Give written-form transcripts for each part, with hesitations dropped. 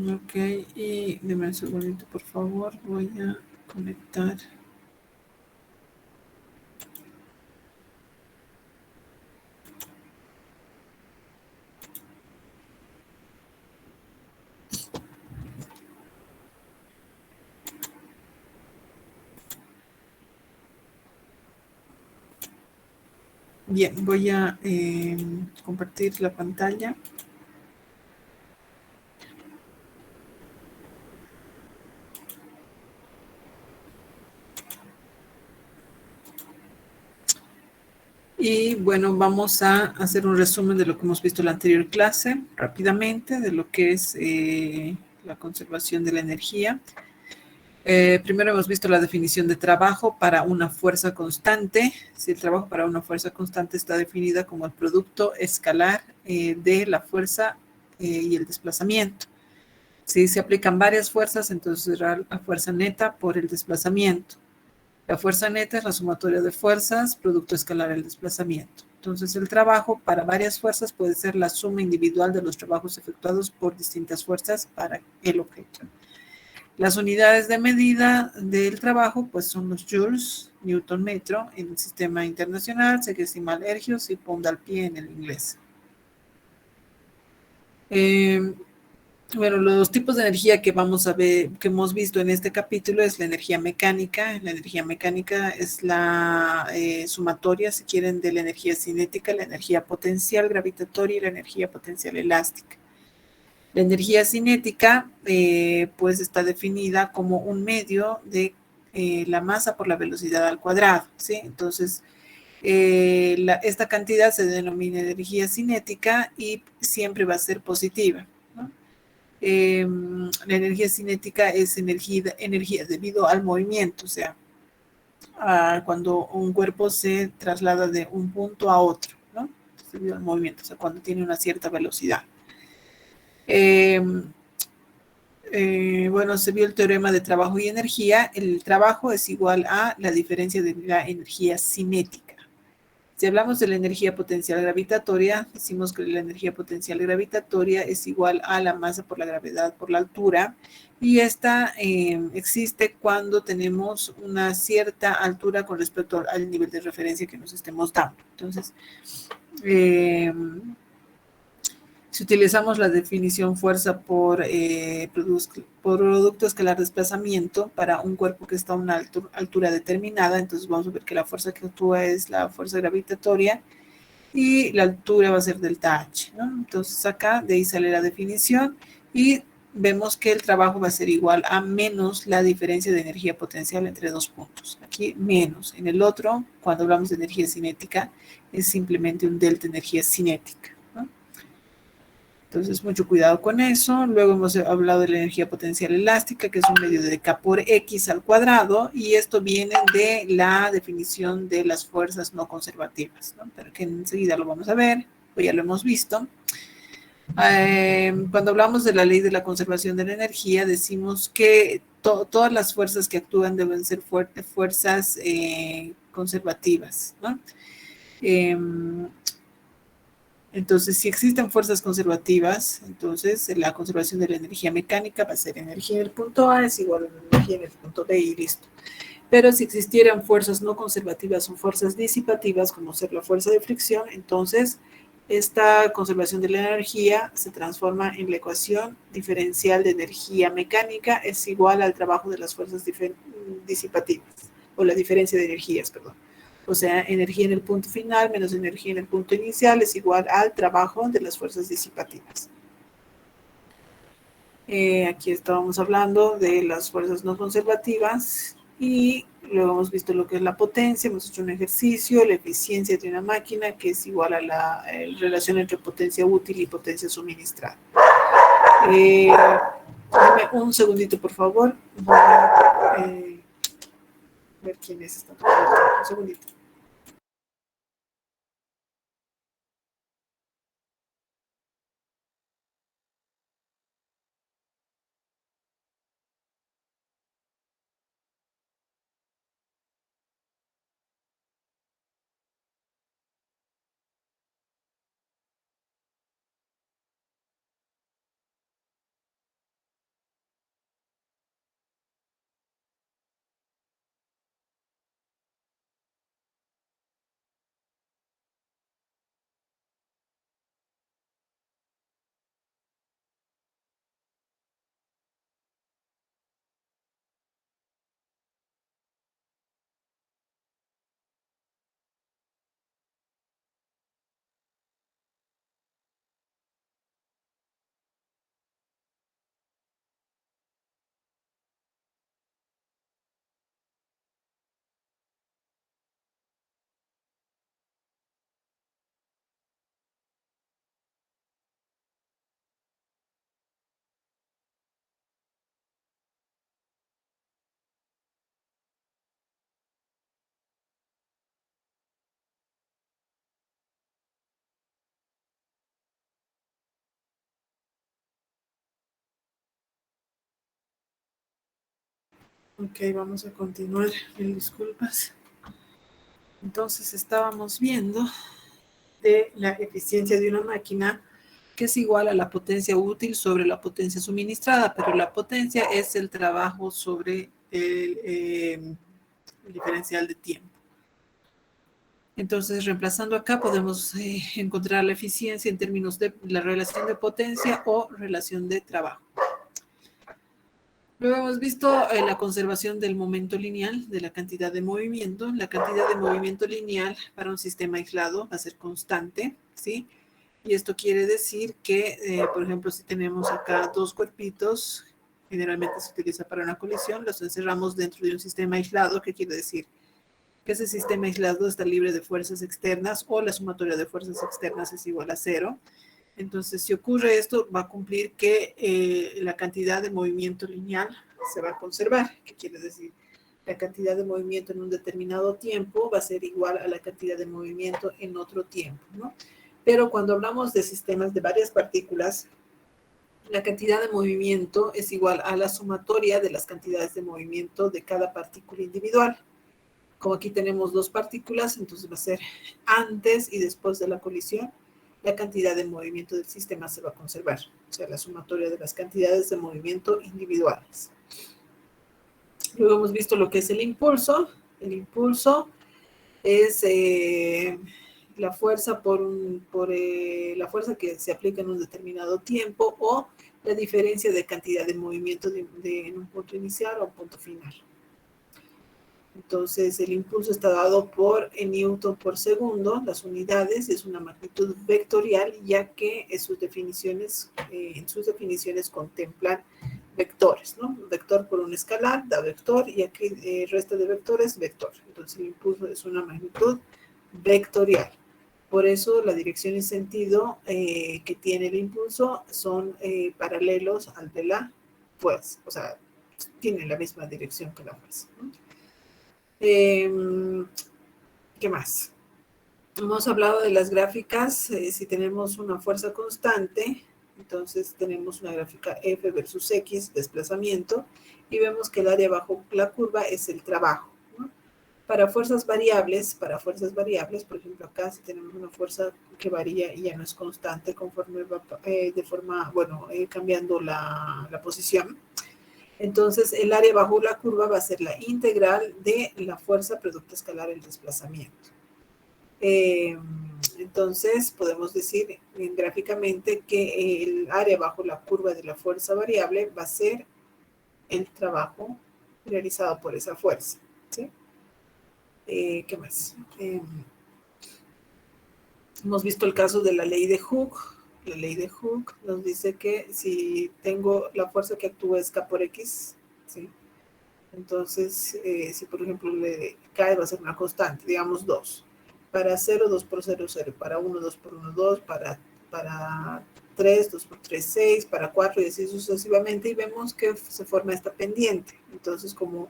Ok, y deme un segundito, por favor. Voy a conectar. Bien, voy a compartir la pantalla. Y bueno, vamos a hacer un resumen de lo que hemos visto en la anterior clase, rápidamente, de lo que es la conservación de la energía. Primero hemos visto la definición de trabajo para una fuerza constante. Si el trabajo para una fuerza constante está definida como el producto escalar de la fuerza y el desplazamiento. Si se aplican varias fuerzas, entonces será la fuerza neta por el desplazamiento. La fuerza neta es la sumatoria de fuerzas, producto escalar del desplazamiento. Entonces, el trabajo para varias fuerzas puede ser la suma individual de los trabajos efectuados por distintas fuerzas para el objeto. Las unidades de medida del trabajo pues son los joules, newton metro en el sistema internacional, sexagesimal ergios y pound al pie en el inglés. Bueno, los tipos de energía que vamos a ver, que hemos visto en este capítulo es la energía mecánica. La energía mecánica es la sumatoria, si quieren, de la energía cinética, la energía potencial gravitatoria y la energía potencial elástica. La energía cinética, pues, está definida como un medio de la masa por la velocidad al cuadrado, ¿sí? Entonces, esta cantidad se denomina energía cinética y siempre va a ser positiva, ¿no? La energía cinética es energía debido al movimiento, o sea, cuando un cuerpo se traslada de un punto a otro, ¿no? Debido al movimiento, o sea, cuando tiene una cierta velocidad. Eh, bueno, se vio el teorema de trabajo y energía. El trabajo es igual a la diferencia de la energía cinética. Si hablamos de la energía potencial gravitatoria, decimos que la energía potencial gravitatoria es igual a la masa por la gravedad por la altura, y esta existe cuando tenemos una cierta altura con respecto al nivel de referencia que nos estemos dando. Entonces, si utilizamos la definición fuerza por producto escalar desplazamiento para un cuerpo que está a una altura determinada, entonces vamos a ver que la fuerza que actúa es la fuerza gravitatoria y la altura va a ser delta H, ¿no? Entonces acá de ahí sale la definición y vemos que el trabajo va a ser igual a menos la diferencia de energía potencial entre dos puntos. Aquí menos. En el otro, cuando hablamos de energía cinética, es simplemente un delta energía cinética, ¿no? Entonces, mucho cuidado con eso. Luego hemos hablado de la energía potencial elástica, que es un medio de K por X al cuadrado, y esto viene de la definición de las fuerzas no conservativas, ¿no? Pero que enseguida lo vamos a ver, pues ya lo hemos visto. Cuando hablamos de la ley de la conservación de la energía, decimos que todas las fuerzas que actúan deben ser fuerzas conservativas, ¿no? Entonces, si existen fuerzas conservativas, entonces la conservación de la energía mecánica va a ser energía en el punto A es igual a energía en el punto B y listo. Pero si existieran fuerzas no conservativas o fuerzas disipativas, como ser la fuerza de fricción, entonces esta conservación de la energía se transforma en la ecuación diferencial de energía mecánica es igual al trabajo de las fuerzas disipativas, o la diferencia de energías, perdón. O sea, energía en el punto final menos energía en el punto inicial es igual al trabajo de las fuerzas disipativas. Aquí estábamos hablando de las fuerzas no conservativas y luego hemos visto lo que es la potencia, hemos hecho un ejercicio, la eficiencia de una máquina que es igual a la relación entre potencia útil y potencia suministrada. Dame un segundito, por favor. Voy a ver quién es esta. Un segundito. Ok, vamos a continuar. Mil disculpas. Entonces estábamos viendo de la eficiencia de una máquina que es igual a la potencia útil sobre la potencia suministrada, pero la potencia es el trabajo sobre el diferencial de tiempo. Entonces, reemplazando acá, podemos encontrar la eficiencia en términos de la relación de potencia o relación de trabajo. Luego hemos visto la conservación del momento lineal, de la cantidad de movimiento. La cantidad de movimiento lineal para un sistema aislado va a ser constante, ¿sí? Y esto quiere decir que, por ejemplo, si tenemos acá dos cuerpitos, generalmente se utiliza para una colisión, los encerramos dentro de un sistema aislado, ¿qué quiere decir? Que ese sistema aislado está libre de fuerzas externas o la sumatoria de fuerzas externas es igual a cero. Entonces, si ocurre esto, va a cumplir que la cantidad de movimiento lineal se va a conservar. ¿Qué quiere decir? La cantidad de movimiento en un determinado tiempo va a ser igual a la cantidad de movimiento en otro tiempo, ¿no? Pero cuando hablamos de sistemas de varias partículas, la cantidad de movimiento es igual a la sumatoria de las cantidades de movimiento de cada partícula individual. Como aquí tenemos dos partículas, entonces va a ser antes y después de la colisión, la cantidad de movimiento del sistema se va a conservar, o sea, la sumatoria de las cantidades de movimiento individuales. Luego hemos visto lo que es el impulso. El impulso es la fuerza la fuerza que se aplica en un determinado tiempo o la diferencia de cantidad de movimiento en un punto inicial o un punto final. Entonces, el impulso está dado por newton por segundo, las unidades, es una magnitud vectorial, ya que en sus definiciones contemplan vectores, ¿no? Vector por un escalar da vector, y aquí el resto de vectores, vector. Entonces, el impulso es una magnitud vectorial. Por eso, la dirección y sentido que tiene el impulso son paralelos al de la fuerza, o sea, tienen la misma dirección que la fuerza, ¿no? ¿Qué más? Hemos hablado de las gráficas. Si tenemos una fuerza constante, entonces tenemos una gráfica F versus X, desplazamiento, y vemos que el área bajo la curva es el trabajo, ¿no? Para fuerzas variables, por ejemplo, acá si tenemos una fuerza que varía y ya no es constante conforme va cambiando la posición. Entonces, el área bajo la curva va a ser la integral de la fuerza producto escalar el desplazamiento. Entonces, podemos decir gráficamente que el área bajo la curva de la fuerza variable va a ser el trabajo realizado por esa fuerza, ¿sí? ¿Qué más? Hemos visto el caso de la ley de Hooke. La ley de Hooke nos dice que si tengo la fuerza que actúa es K por X, ¿sí? Entonces, si por ejemplo le cae, va a ser una constante, digamos 2. Para 0, 2 por 0, 0. Para 1, 2 por 1, 2. Para 3, 2 por 3, 6. Para 4 y así sucesivamente. Y vemos que se forma esta pendiente. Entonces, como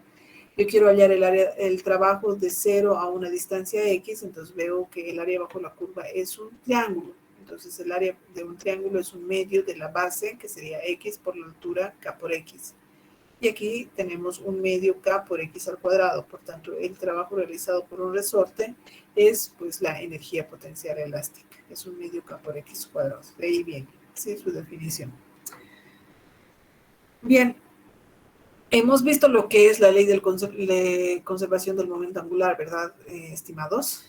yo quiero hallar el trabajo de 0 a una distancia X, entonces veo que el área bajo la curva es un triángulo. Entonces, el área de un triángulo es un medio de la base, que sería X por la altura K por X. Y aquí tenemos un medio K por X al cuadrado. Por tanto, el trabajo realizado por un resorte es pues la energía potencial elástica. Es un medio K por X cuadrado. De ahí viene, ¿sí? Su definición. Bien, hemos visto lo que es la ley de conservación del momento angular, ¿verdad, estimados?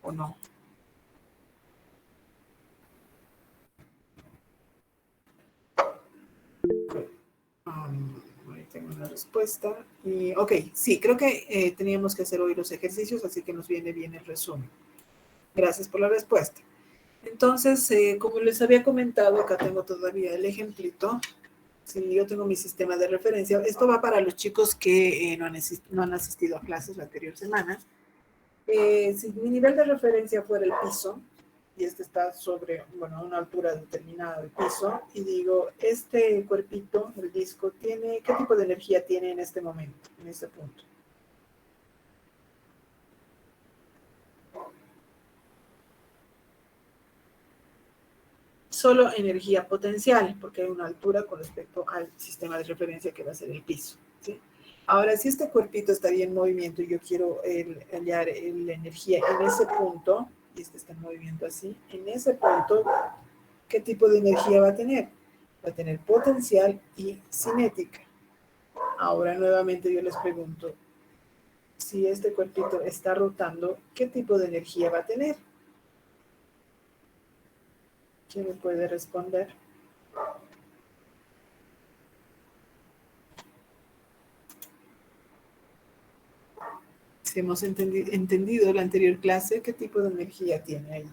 ¿O no? Ahí tengo una respuesta. Ok, sí, creo que teníamos que hacer hoy los ejercicios, así que nos viene bien el resumen. Gracias por la respuesta. Entonces, como les había comentado, acá tengo todavía el ejemplito. Si yo tengo mi sistema de referencia, esto va para los chicos que no han asistido a clases la anterior semana. Si mi nivel de referencia fuera el piso, y este está sobre, una altura determinada del piso, y digo, este cuerpito, el disco, ¿qué tipo de energía tiene en este momento, en este punto? Solo energía potencial, porque hay una altura con respecto al sistema de referencia que va a ser el piso, ¿sí? Ahora, si este cuerpito estaría en movimiento y yo quiero hallar la energía en ese punto, y este está en movimiento así, en ese punto, ¿qué tipo de energía va a tener? Va a tener potencial y cinética. Ahora, nuevamente yo les pregunto, si este cuerpito está rotando, ¿qué tipo de energía va a tener? ¿Quién me puede responder? Si hemos entendido la anterior clase, ¿qué tipo de energía tiene ahí?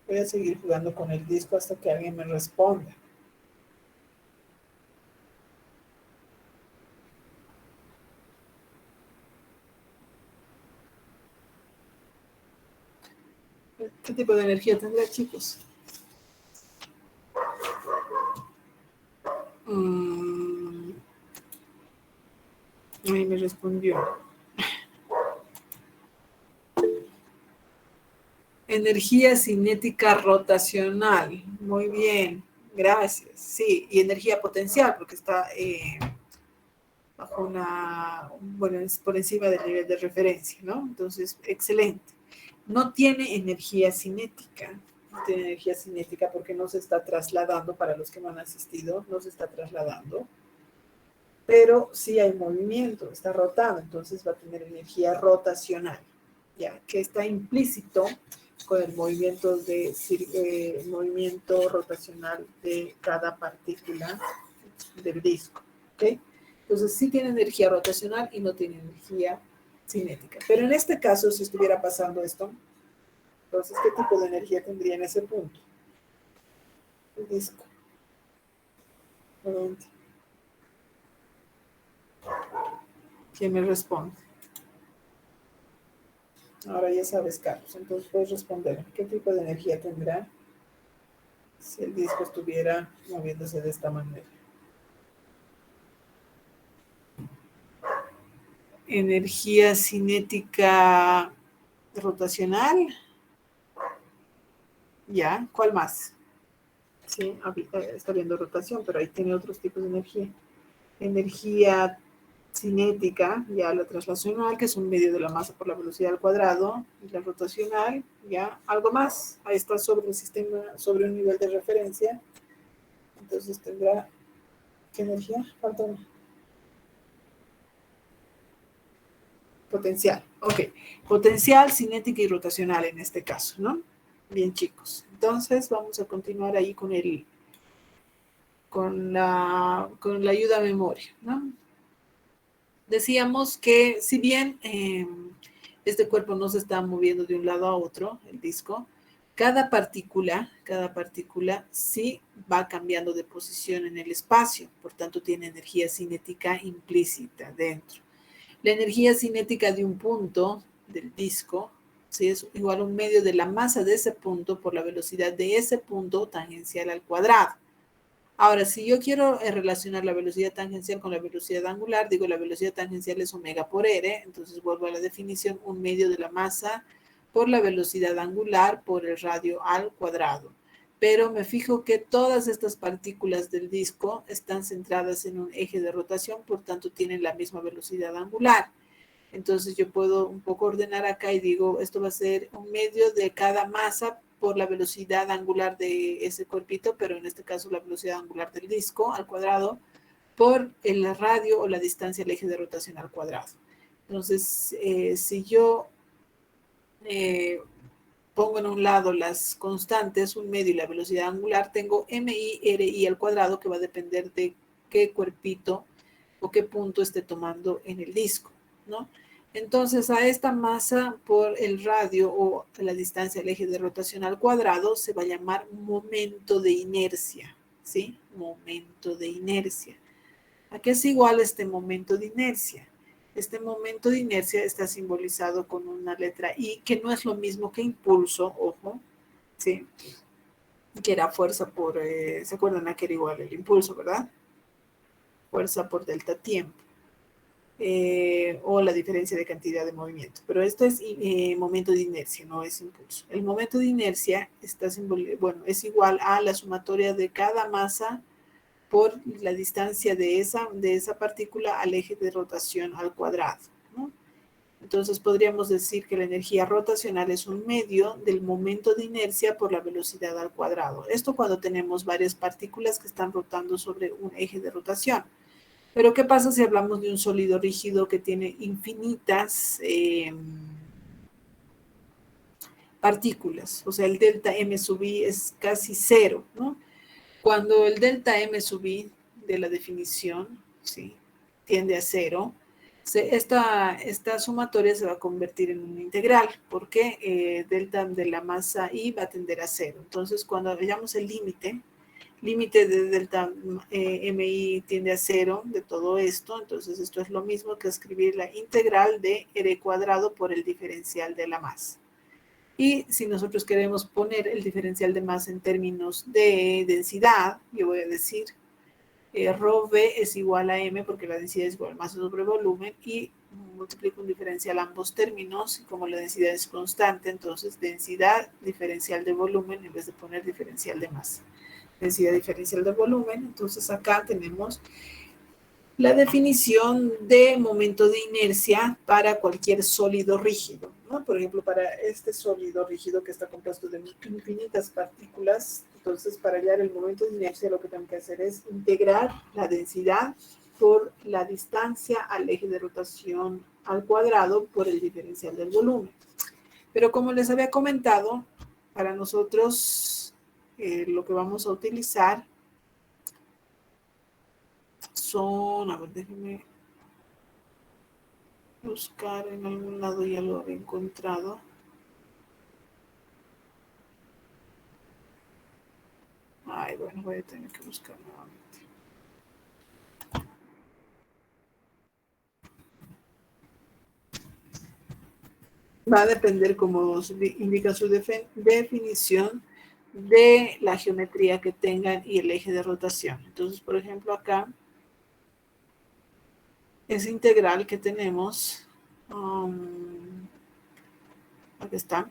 Voy a seguir jugando con el disco hasta que alguien me responda. ¿Qué tipo de energía tendrá, chicos? Ahí me respondió. Energía cinética rotacional. Muy bien, gracias. Sí, y energía potencial, porque está bajo bueno, es por encima del nivel de referencia, ¿no? Entonces, excelente. No tiene energía cinética. No tiene energía cinética porque no se está trasladando, para los que no han asistido, no se está trasladando, pero sí hay movimiento, está rotando, entonces va a tener energía rotacional, ya que está implícito con el movimiento rotacional de cada partícula del disco, ¿ok? Entonces sí tiene energía rotacional y no tiene energía cinética. Pero en este caso, si estuviera pasando esto, entonces, ¿qué tipo de energía tendría en ese punto? El disco. Nuevamente. ¿Quién me responde? Ahora ya sabes, Carlos, entonces puedes responder. ¿Qué tipo de energía tendrá si el disco estuviera moviéndose de esta manera? Energía cinética rotacional. Ya, ¿cuál más? Sí, está viendo rotación, pero ahí tiene otros tipos de energía. Energía cinética, ya la translacional, que es un medio de la masa por la velocidad al cuadrado, y la rotacional, ya algo más. Ahí está sobre el sistema, sobre un nivel de referencia. Entonces tendrá, ¿qué energía? Falta una. Potencial, ok. Potencial, cinética y rotacional en este caso, ¿no? Bien, chicos. Entonces vamos a continuar ahí con la ayuda a memoria, ¿no? Decíamos que si bien este cuerpo no se está moviendo de un lado a otro, el disco, cada partícula sí va cambiando de posición en el espacio, por tanto tiene energía cinética implícita dentro. La energía cinética de un punto del disco, ¿sí?, es igual a un medio de la masa de ese punto por la velocidad de ese punto tangencial al cuadrado. Ahora, si yo quiero relacionar la velocidad tangencial con la velocidad angular, digo la velocidad tangencial es omega por r, entonces vuelvo a la definición, un medio de la masa por la velocidad angular por el radio al cuadrado. Pero me fijo que todas estas partículas del disco están centradas en un eje de rotación, por tanto tienen la misma velocidad angular. Entonces yo puedo un poco ordenar acá y digo, esto va a ser un medio de cada masa por la velocidad angular de ese cuerpito, pero en este caso la velocidad angular del disco al cuadrado, por el radio o la distancia al eje de rotación al cuadrado. Entonces, si yo pongo en un lado las constantes, un medio y la velocidad angular, tengo MI, RI al cuadrado, que va a depender de qué cuerpito o qué punto esté tomando en el disco, ¿no? Entonces, a esta masa por el radio o la distancia al eje de rotación al cuadrado se va a llamar momento de inercia, ¿sí? Momento de inercia. ¿A qué es igual este momento de inercia? Este momento de inercia está simbolizado con una letra I, que no es lo mismo que impulso, ojo, ¿sí? Que era fuerza por, ¿se acuerdan? Que era igual el impulso, ¿verdad? Fuerza por delta tiempo. o la diferencia de cantidad de movimiento. Pero esto es momento de inercia, no es impulso. El momento de inercia es igual a la sumatoria de cada masa por la distancia de esa partícula al eje de rotación al cuadrado, ¿no? Entonces podríamos decir que la energía rotacional es un medio del momento de inercia por la velocidad al cuadrado. Esto cuando tenemos varias partículas que están rotando sobre un eje de rotación. Pero ¿qué pasa si hablamos de un sólido rígido que tiene infinitas partículas? O sea, el delta M sub I es casi cero, ¿no? Cuando el delta M sub I de la definición, ¿sí?, tiende a cero, esta sumatoria se va a convertir en una integral, porque delta de la masa I va a tender a cero. Entonces, cuando hallamos el límite de delta MI tiende a cero de todo esto, entonces esto es lo mismo que escribir la integral de R cuadrado por el diferencial de la masa. Y si nosotros queremos poner el diferencial de masa en términos de densidad, yo voy a decir rho V es igual a M, porque la densidad es igual a masa sobre volumen, y multiplico un diferencial a ambos términos, y como la densidad es constante, entonces densidad diferencial de volumen en vez de poner diferencial de masa. Densidad diferencial de volumen, entonces acá tenemos la definición de momento de inercia para cualquier sólido rígido, ¿no? Por ejemplo, para este sólido rígido que está compuesto de infinitas partículas, entonces para hallar el momento de inercia lo que tengo que hacer es integrar la densidad por la distancia al eje de rotación al cuadrado por el diferencial del volumen. Pero como les había comentado, para nosotros lo que vamos a utilizar son, a ver, déjenme buscar en algún lado, ya lo he encontrado. Ay, bueno, voy a tener que buscar nuevamente. Va a depender, como indica su definición, de la geometría que tengan y el eje de rotación. Entonces, por ejemplo, acá, esa integral que tenemos, aquí está,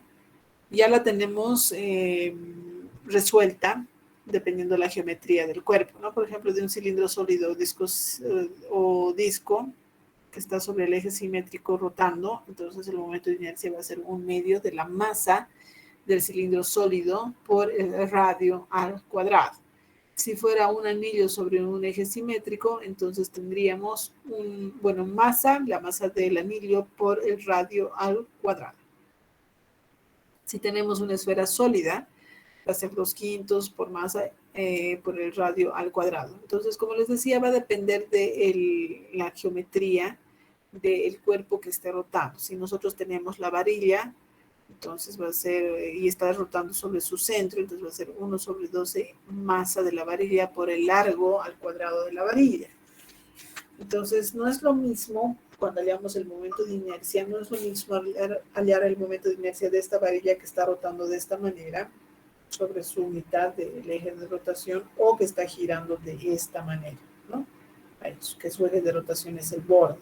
ya la tenemos resuelta dependiendo de la geometría del cuerpo, ¿no? Por ejemplo, de un cilindro sólido o disco que está sobre el eje simétrico rotando, entonces el momento de inercia va a ser un medio de la masa del cilindro sólido por el radio al cuadrado. Si fuera un anillo sobre un eje simétrico, entonces tendríamos la masa del anillo por el radio al cuadrado. Si tenemos una esfera sólida, va a ser 2/5 por masa por el radio al cuadrado. Entonces, como les decía, va a depender de la geometría del cuerpo que esté rotando. Si nosotros tenemos la varilla, entonces va a ser, y está rotando sobre su centro, entonces va a ser 1/12 masa de la varilla por el largo al cuadrado de la varilla. Entonces, no es lo mismo cuando hallamos el momento de inercia, no es lo mismo hallar el momento de inercia de esta varilla que está rotando de esta manera sobre su mitad del eje de rotación o que está girando de esta manera, ¿no? Que su eje de rotación es el borde,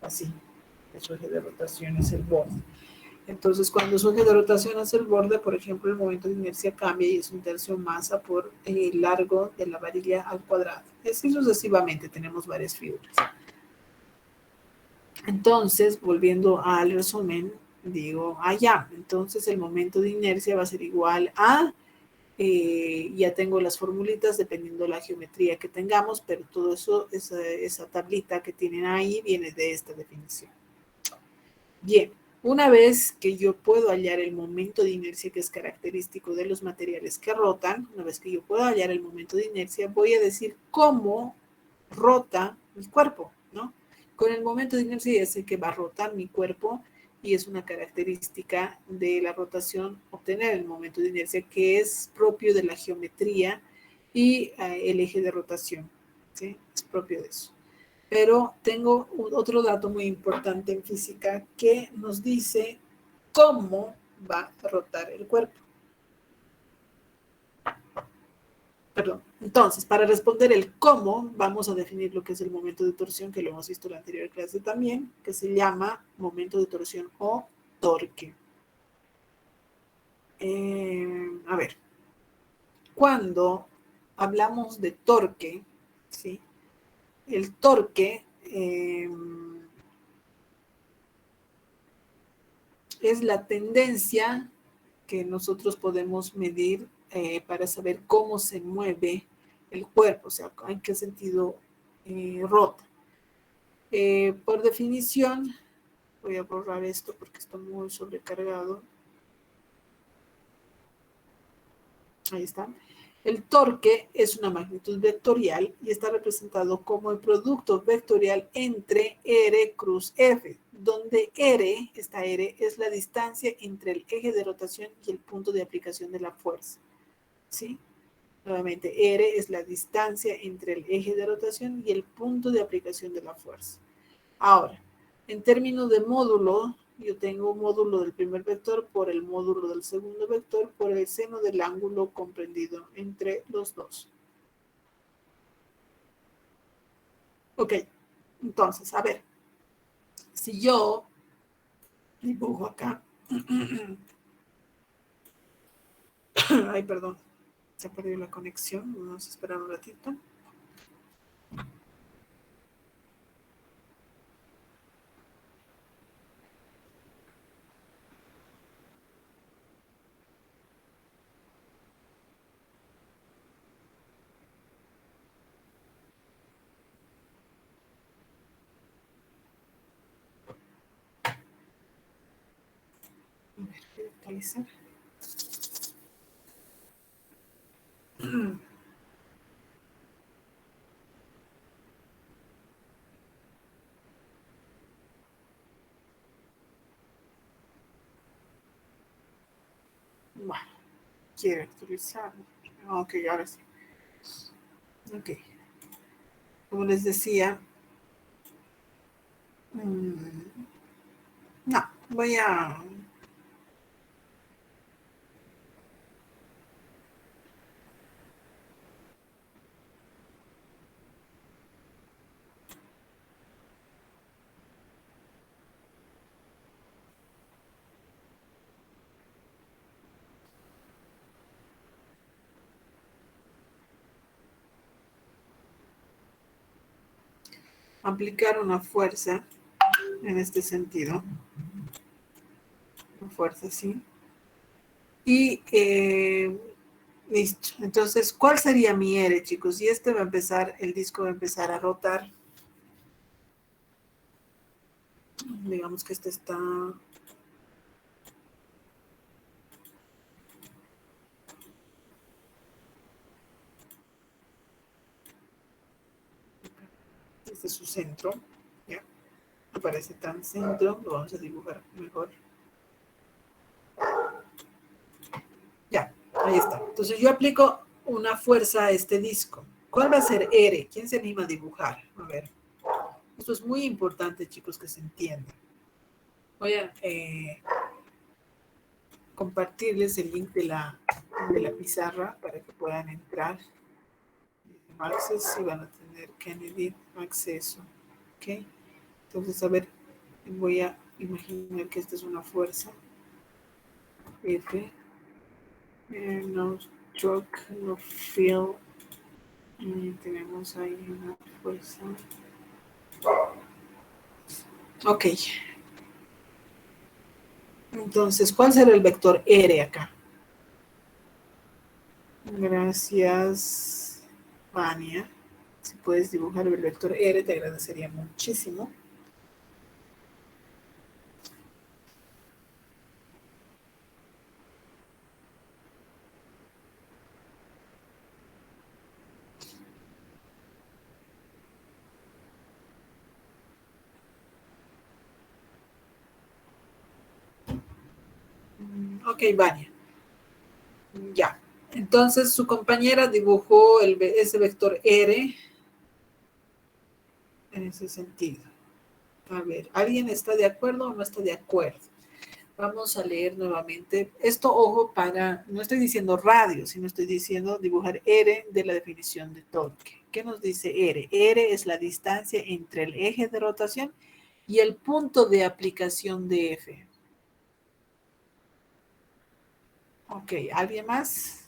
así, que su eje de rotación es el borde. Entonces, cuando su eje de rotación es el borde, por ejemplo, el momento de inercia cambia y es 1/3 masa por el largo de la varilla al cuadrado. Así sucesivamente, tenemos varias figuras. Entonces, volviendo al resumen, digo, entonces el momento de inercia va a ser igual a, ya tengo las formulitas dependiendo de la geometría que tengamos, pero todo eso, esa tablita que tienen ahí viene de esta definición. Bien, una vez que yo puedo hallar el momento de inercia que es característico de los materiales que rotan, una vez que yo puedo hallar el momento de inercia, voy a decir cómo rota mi cuerpo, ¿no? Con el momento de inercia ya sé que va a rotar mi cuerpo y es una característica de la rotación obtener el momento de inercia que es propio de la geometría y el eje de rotación, ¿sí? Es propio de eso. Pero tengo otro dato muy importante en física que nos dice cómo va a rotar el cuerpo. Perdón. Entonces, para responder el cómo, vamos a definir lo que es el momento de torsión, que lo hemos visto en la anterior clase también, que se llama momento de torsión o torque. A ver, cuando hablamos de torque, ¿sí? El torque es la tendencia que nosotros podemos medir para saber cómo se mueve el cuerpo, o sea, en qué sentido rota. Por definición, voy a borrar esto porque está muy sobrecargado. Ahí está. El torque es una magnitud vectorial y está representado como el producto vectorial entre R cruz F, donde esta R, es la distancia entre el eje de rotación y el punto de aplicación de la fuerza. ¿Sí? Nuevamente, R es la distancia entre el eje de rotación y el punto de aplicación de la fuerza. Ahora, en términos de módulo, yo tengo un módulo del primer vector por el módulo del segundo vector por el seno del ángulo comprendido entre los dos. Ok, entonces, a ver, si yo dibujo acá, ay, perdón, se perdió la conexión, vamos a esperar un ratito. A ver, voy a actualizar. Bueno, quiero actualizar. Ok, ahora sí. Ok. Como les decía, no, voy a aplicar una fuerza en este sentido. Una fuerza así. Y listo. Entonces, ¿cuál sería mi R, chicos? Y este va a empezar, el disco va a empezar a rotar. Digamos que este está... Este es su centro. ¿Ya? No parece tan centro. Lo vamos a dibujar mejor. Ya, ahí está. Entonces yo aplico una fuerza a este disco. ¿Cuál va a ser R? ¿Quién se anima a dibujar? A ver. Esto es muy importante, chicos, que se entienda. Voy a compartirles el link de la pizarra para que puedan entrar. Access y van a tener Kennedy acceso. ¿Ok? Entonces, a ver, voy a imaginar que esta es una fuerza. F. No stroke, no feel. Y tenemos ahí una fuerza. Ok. Entonces, ¿cuál será el vector R acá? Gracias, Vania. Si puedes dibujar el vector R, te agradecería muchísimo. Ok, Vania. Ya. Entonces, su compañera dibujó ese vector R en ese sentido. A ver, ¿alguien está de acuerdo o no está de acuerdo? Vamos a leer nuevamente. Esto, ojo, no estoy diciendo radio, sino estoy diciendo dibujar R de la definición de torque. ¿Qué nos dice R? R es la distancia entre el eje de rotación y el punto de aplicación de F. Ok, ¿alguien más?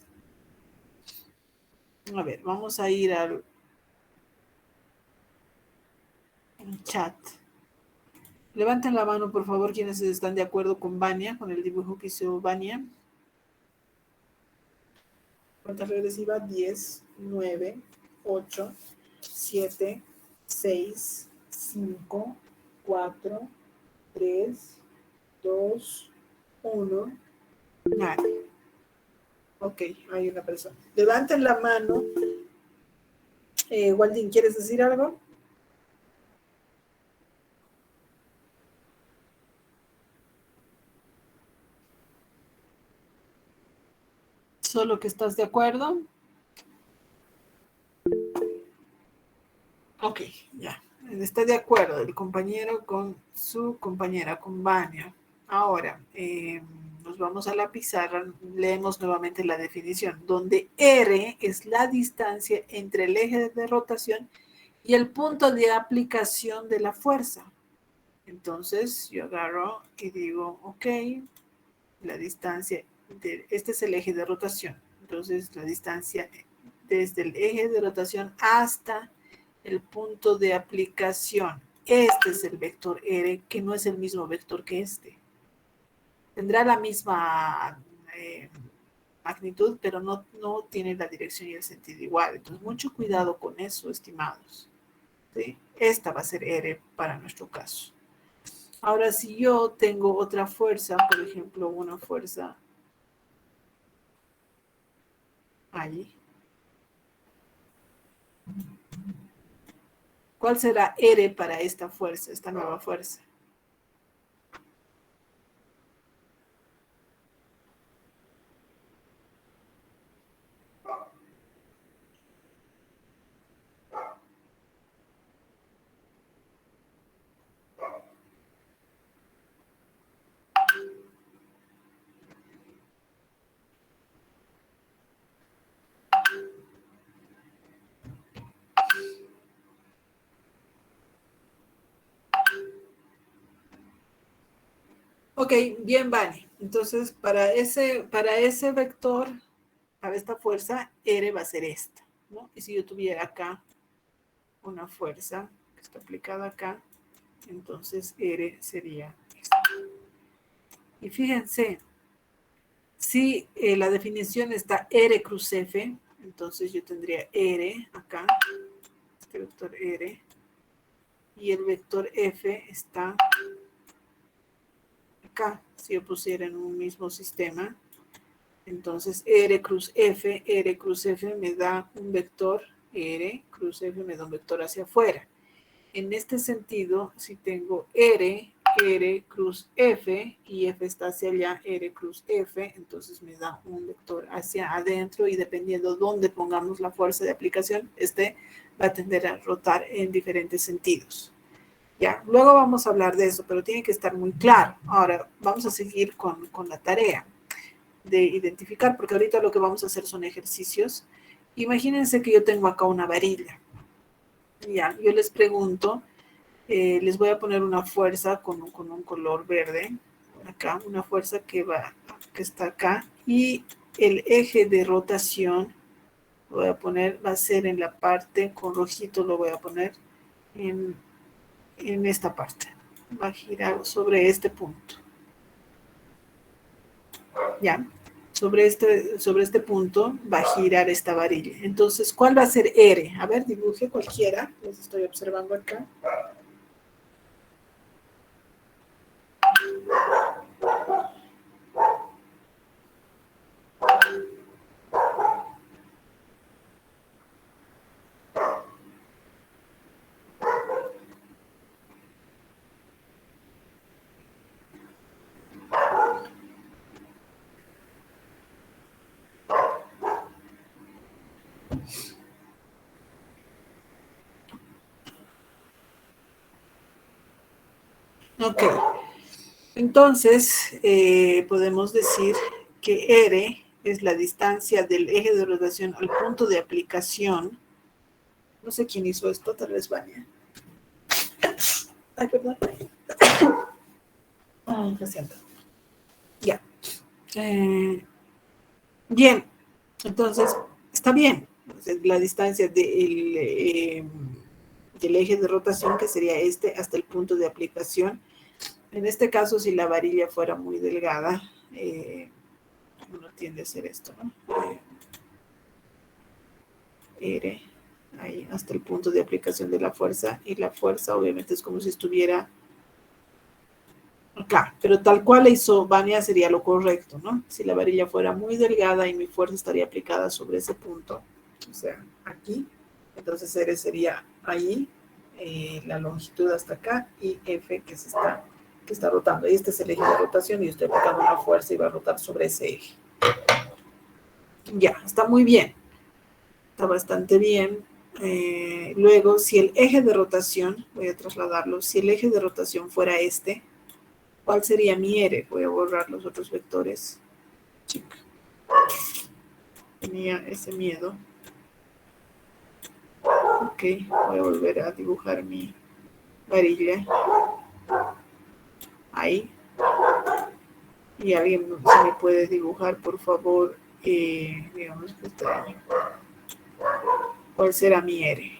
A ver, vamos a ir al chat. Levanten la mano, por favor, quienes están de acuerdo con Vania, con el dibujo que hizo Vania. Cuenta regresiva: 10, 9, 8, 7, 6, 5, 4, 3, 2, 1. Nadie. Ok, hay una persona. Levanten la mano. Waldín, ¿quieres decir algo? Solo que estás de acuerdo. Ok, ya. Está de acuerdo el compañero con su compañera, con Vania. Ahora, nos vamos a la pizarra, leemos nuevamente la definición, donde R es la distancia entre el eje de rotación y el punto de aplicación de la fuerza. Entonces, yo agarro y digo, ok, la distancia, este es el eje de rotación. Entonces, la distancia desde el eje de rotación hasta el punto de aplicación. Este es el vector R, que no es el mismo vector que este. Tendrá la misma magnitud, pero no tiene la dirección y el sentido igual. Entonces, mucho cuidado con eso, estimados. ¿Sí? Esta va a ser R para nuestro caso. Ahora, si yo tengo otra fuerza, por ejemplo, una fuerza allí, ¿cuál será R para esta fuerza, esta nueva fuerza? Ok, bien, vale. Entonces, para ese vector, para esta fuerza, R va a ser esta, ¿no? Y si yo tuviera acá una fuerza que está aplicada acá, entonces R sería esta. Y fíjense, si la definición está R cruz F, entonces yo tendría R acá, este vector R, y el vector F está acá, si yo pusiera en un mismo sistema. Entonces, R cruz F me da un vector, R cruz F me da un vector hacia afuera. En este sentido, si tengo R cruz F, y F está hacia allá, R cruz F, entonces me da un vector hacia adentro, y dependiendo dónde pongamos la fuerza de aplicación, este va a tender a rotar en diferentes sentidos. Ya, luego vamos a hablar de eso, pero tiene que estar muy claro. Ahora, vamos a seguir con la tarea de identificar, porque ahorita lo que vamos a hacer son ejercicios. Imagínense que yo tengo acá una varilla. Ya, yo les pregunto, les voy a poner una fuerza con un color verde, acá, una fuerza que está acá, y el eje de rotación lo voy a poner, va a ser en la parte, con rojito lo voy a poner en esta parte. Va a girar sobre este punto. ¿Ya? Sobre este punto va a girar esta varilla. Entonces, ¿cuál va a ser R? A ver, dibuje cualquiera. Les estoy observando acá. Ok. Entonces, podemos decir que R es la distancia del eje de rotación al punto de aplicación. No sé quién hizo esto, tal vez Vania. Ay, perdón. Lo siento. Ya. Bien, entonces, está bien. La distancia del eje de rotación, que sería este, hasta el punto de aplicación. En este caso, si la varilla fuera muy delgada, uno tiende a hacer esto, ¿no? R, ahí, hasta el punto de aplicación de la fuerza, y la fuerza obviamente es como si estuviera acá, pero tal cual hizo Vania sería lo correcto, ¿no? Si la varilla fuera muy delgada y mi fuerza estaría aplicada sobre ese punto, o sea, aquí, entonces R sería ahí, la longitud hasta acá, y F que está rotando. Y este es el eje de rotación y estoy aplicando una fuerza y va a rotar sobre ese eje. Ya, está muy bien. Está bastante bien. Luego, si el eje de rotación, voy a trasladarlo, si el eje de rotación fuera este, ¿cuál sería mi R? Voy a borrar los otros vectores. Chica. Tenía ese miedo. Ok, voy a volver a dibujar mi varilla. Ahí. Y alguien se me puede dibujar, por favor, digamos que está ahí. ¿Cuál será mi R? Y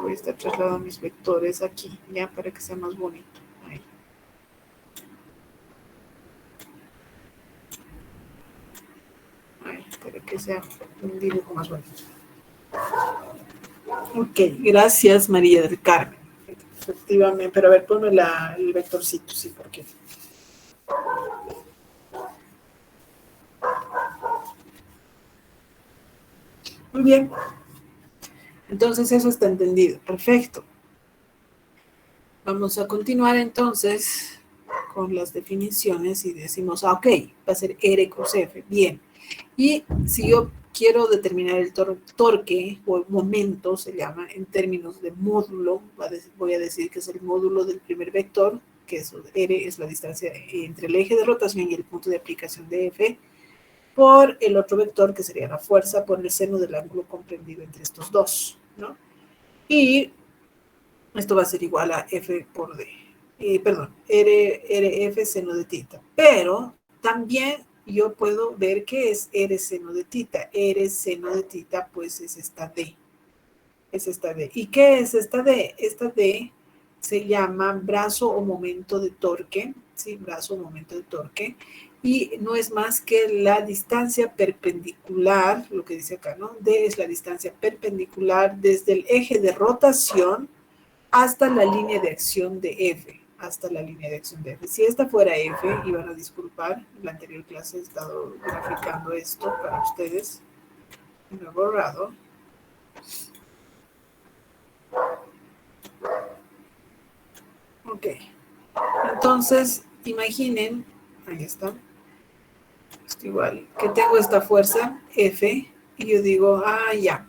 voy a estar trasladando mis vectores aquí, ya, para que sea más bonito. Ahí. Ahí, para que sea un dibujo más bonito. Ok, gracias María del Carmen. Efectivamente, pero a ver, ponme el vectorcito, sí, porque... Muy bien. Entonces eso está entendido. Perfecto. Vamos a continuar entonces con las definiciones y decimos, ok, va a ser R cruz F. Bien. Y si yo quiero determinar el torque o momento, se llama, en términos de módulo, voy a decir que es el módulo del primer vector, que es R es la distancia entre el eje de rotación y el punto de aplicación de F, por el otro vector, que sería la fuerza, por el seno del ángulo comprendido entre estos dos, ¿no? Y esto va a ser igual a F por D. Perdón, RF seno de tita. Pero también yo puedo ver qué es R seno de tita. R seno de tita, pues es esta D. Es esta D. ¿Y qué es esta D? Esta D se llama brazo o momento de torque. Sí, brazo o momento de torque. Y no es más que la distancia perpendicular, lo que dice acá, ¿no? D es la distancia perpendicular desde el eje de rotación hasta la línea de acción de F, hasta la línea de acción de F. Si esta fuera F, y van a disculpar, en la anterior clase he estado graficando esto para ustedes, lo he borrado. Ok, entonces imaginen, ahí está, esto igual, que tengo esta fuerza F, y yo digo, ya,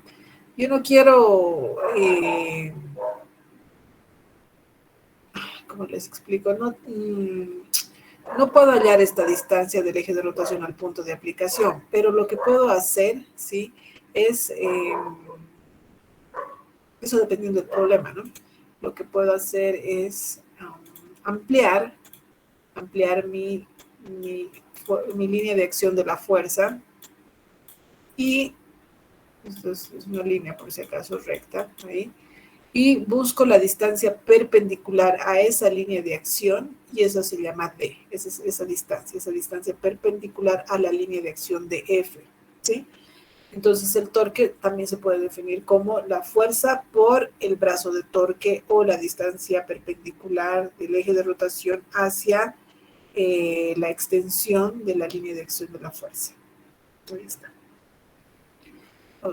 yo no quiero... ¿cómo les explico? No puedo hallar esta distancia del eje de rotación al punto de aplicación, pero lo que puedo hacer, ¿sí? Es, eso dependiendo del problema, ¿no? Lo que puedo hacer es ampliar mi línea de acción de la fuerza, y esto es una línea por si acaso recta, ahí, y busco la distancia perpendicular a esa línea de acción, y eso se llama D, esa distancia perpendicular a la línea de acción de F, ¿sí? Entonces el torque también se puede definir como la fuerza por el brazo de torque o la distancia perpendicular del eje de rotación hacia la extensión de la línea de acción de la fuerza. Ahí está.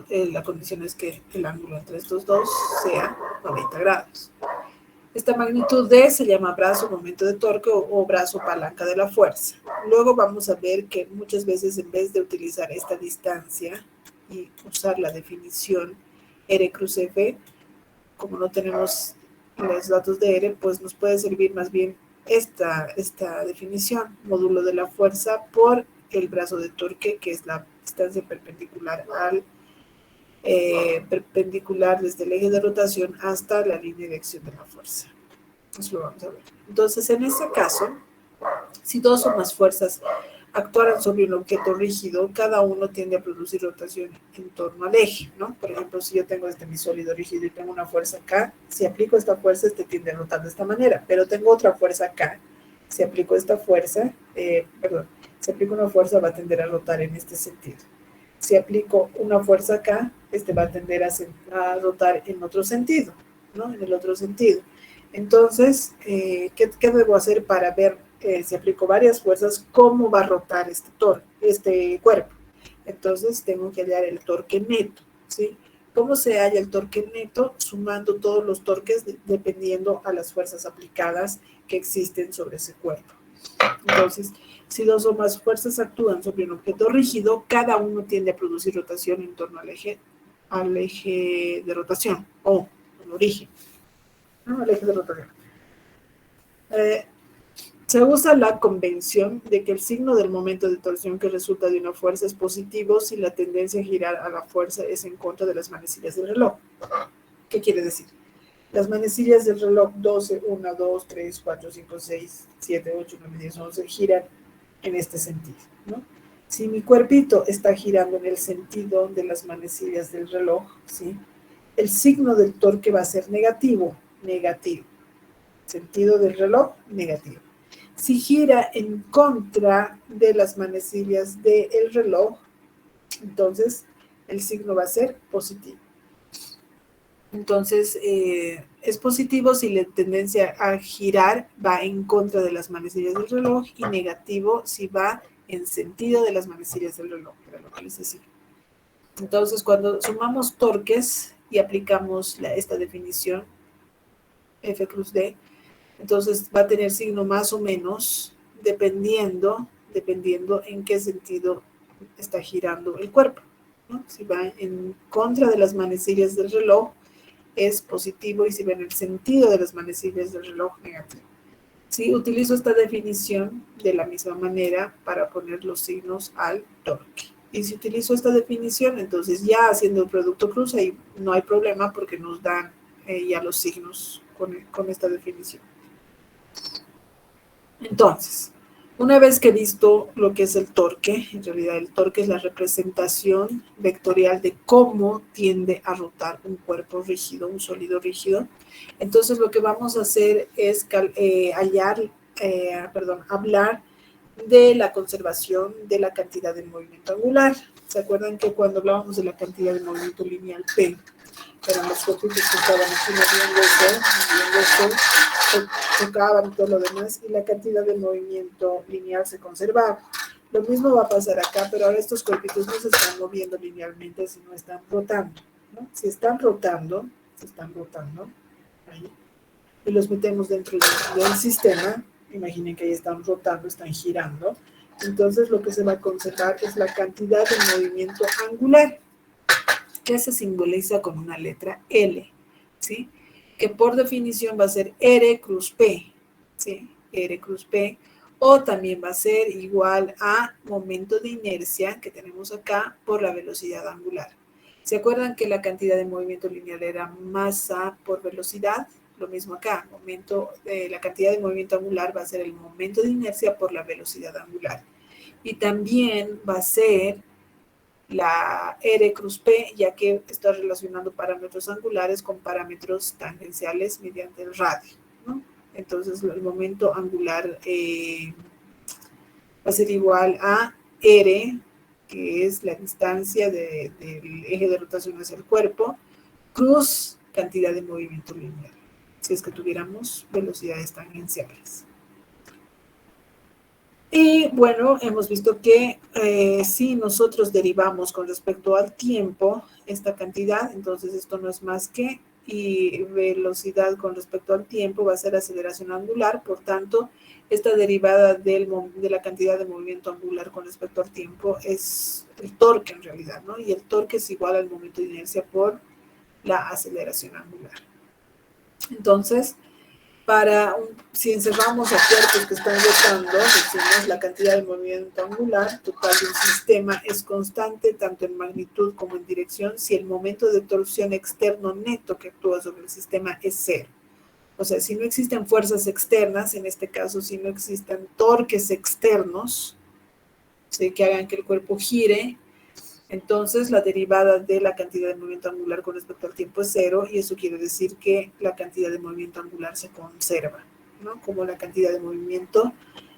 La condición es que el ángulo entre estos dos sea 90 grados. Esta magnitud D se llama brazo momento de torque o brazo palanca de la fuerza. Luego vamos a ver que muchas veces, en vez de utilizar esta distancia y usar la definición R cruz F, como no tenemos los datos de R, pues nos puede servir más bien esta definición, módulo de la fuerza por el brazo de torque, que es la distancia perpendicular perpendicular desde el eje de rotación hasta la línea de acción de la fuerza. Eso lo vamos a ver. Entonces, en este caso, si dos o más fuerzas actuaran sobre un objeto rígido, cada uno tiende a producir rotación en torno al eje, ¿no? Por ejemplo, si yo tengo mi sólido rígido y tengo una fuerza acá, si aplico esta fuerza, tiende a rotar de esta manera, pero tengo otra fuerza acá. Si aplico esta fuerza, si aplico una fuerza, va a tender a rotar en este sentido. Si aplico una fuerza acá, va a tender a rotar en otro sentido, ¿no? En el otro sentido. Entonces, ¿qué debo hacer para ver si aplico varias fuerzas, cómo va a rotar este cuerpo? Entonces, tengo que hallar el torque neto, ¿sí? ¿Cómo se halla el torque neto? Sumando todos los torques dependiendo a las fuerzas aplicadas que existen sobre ese cuerpo. Entonces, si dos o más fuerzas actúan sobre un objeto rígido, cada uno tiende a producir rotación en torno al eje de rotación o al origen, ¿no? Al eje de rotación. Se usa la convención de que el signo del momento de torsión que resulta de una fuerza es positivo si la tendencia a girar a la fuerza es en contra de las manecillas del reloj. ¿Qué quiere decir? Las manecillas del reloj 12, 1, 2, 3, 4, 5, 6, 7, 8, 9, 10, 11 giran en este sentido, ¿no? Si mi cuerpito está girando en el sentido de las manecillas del reloj, ¿sí? El signo del torque va a ser negativo, negativo. Sentido del reloj, negativo. Si gira en contra de las manecillas del reloj, entonces el signo va a ser positivo. Entonces, es positivo si la tendencia a girar va en contra de las manecillas del reloj y negativo si va en sentido de las manecillas del reloj, era lo que les decía. Entonces, cuando sumamos torques y aplicamos esta definición, F cruz D, entonces va a tener signo más o menos dependiendo en qué sentido está girando el cuerpo, ¿no? Si va en contra de las manecillas del reloj, es positivo, y si va en el sentido de las manecillas del reloj, negativo. Sí, utilizo esta definición de la misma manera para poner los signos al torque. Y si utilizo esta definición, entonces ya haciendo el producto cruz, ahí no hay problema porque nos dan ya los signos con esta definición. Entonces, una vez que he visto lo que es el torque, en realidad el torque es la representación vectorial de cómo tiende a rotar un cuerpo rígido, un sólido rígido. Entonces, lo que vamos a hacer es hablar de la conservación de la cantidad de movimiento angular. ¿Se acuerdan que cuando hablábamos de la cantidad de movimiento lineal P, eran los cuerpos que estaban aquí moviendo tocaban y todo lo demás, y la cantidad de movimiento lineal se conservaba? Lo mismo va a pasar acá, pero ahora estos cuerpitos no se están moviendo linealmente, sino están rotando, ¿no? Si están rotando, ahí, y los metemos dentro del sistema, imaginen que ahí están rotando, están girando, entonces lo que se va a conservar es la cantidad de movimiento angular, que se simboliza con una letra L, ¿sí? Que por definición va a ser R cruz P, ¿sí? R cruz P, o también va a ser igual a momento de inercia que tenemos acá por la velocidad angular. ¿Se acuerdan que la cantidad de movimiento lineal era masa por velocidad? Lo mismo acá, la cantidad de movimiento angular va a ser el momento de inercia por la velocidad angular. Y también va a ser la R cruz P, ya que está relacionando parámetros angulares con parámetros tangenciales mediante el radio, ¿no? Entonces, el momento angular va a ser igual a R, que es la distancia del eje de rotación hacia el cuerpo, cruz cantidad de movimiento lineal, si es que tuviéramos velocidades tangenciales. Y bueno, hemos visto que si nosotros derivamos con respecto al tiempo esta cantidad, entonces esto no es más que y velocidad con respecto al tiempo va a ser aceleración angular, por tanto, esta derivada de la cantidad de movimiento angular con respecto al tiempo es el torque en realidad, ¿no? Y el torque es igual al momento de inercia por la aceleración angular. Entonces, si encerramos a cuerpos que están rotando, decimos la cantidad de movimiento angular total de un sistema es constante tanto en magnitud como en dirección si el momento de torsión externo neto que actúa sobre el sistema es cero. O sea, si no existen fuerzas externas, en este caso, si no existen torques externos, ¿sí?, que hagan que el cuerpo gire, entonces la derivada de la cantidad de movimiento angular con respecto al tiempo es cero, y eso quiere decir que la cantidad de movimiento angular se conserva, ¿no? Como la cantidad de movimiento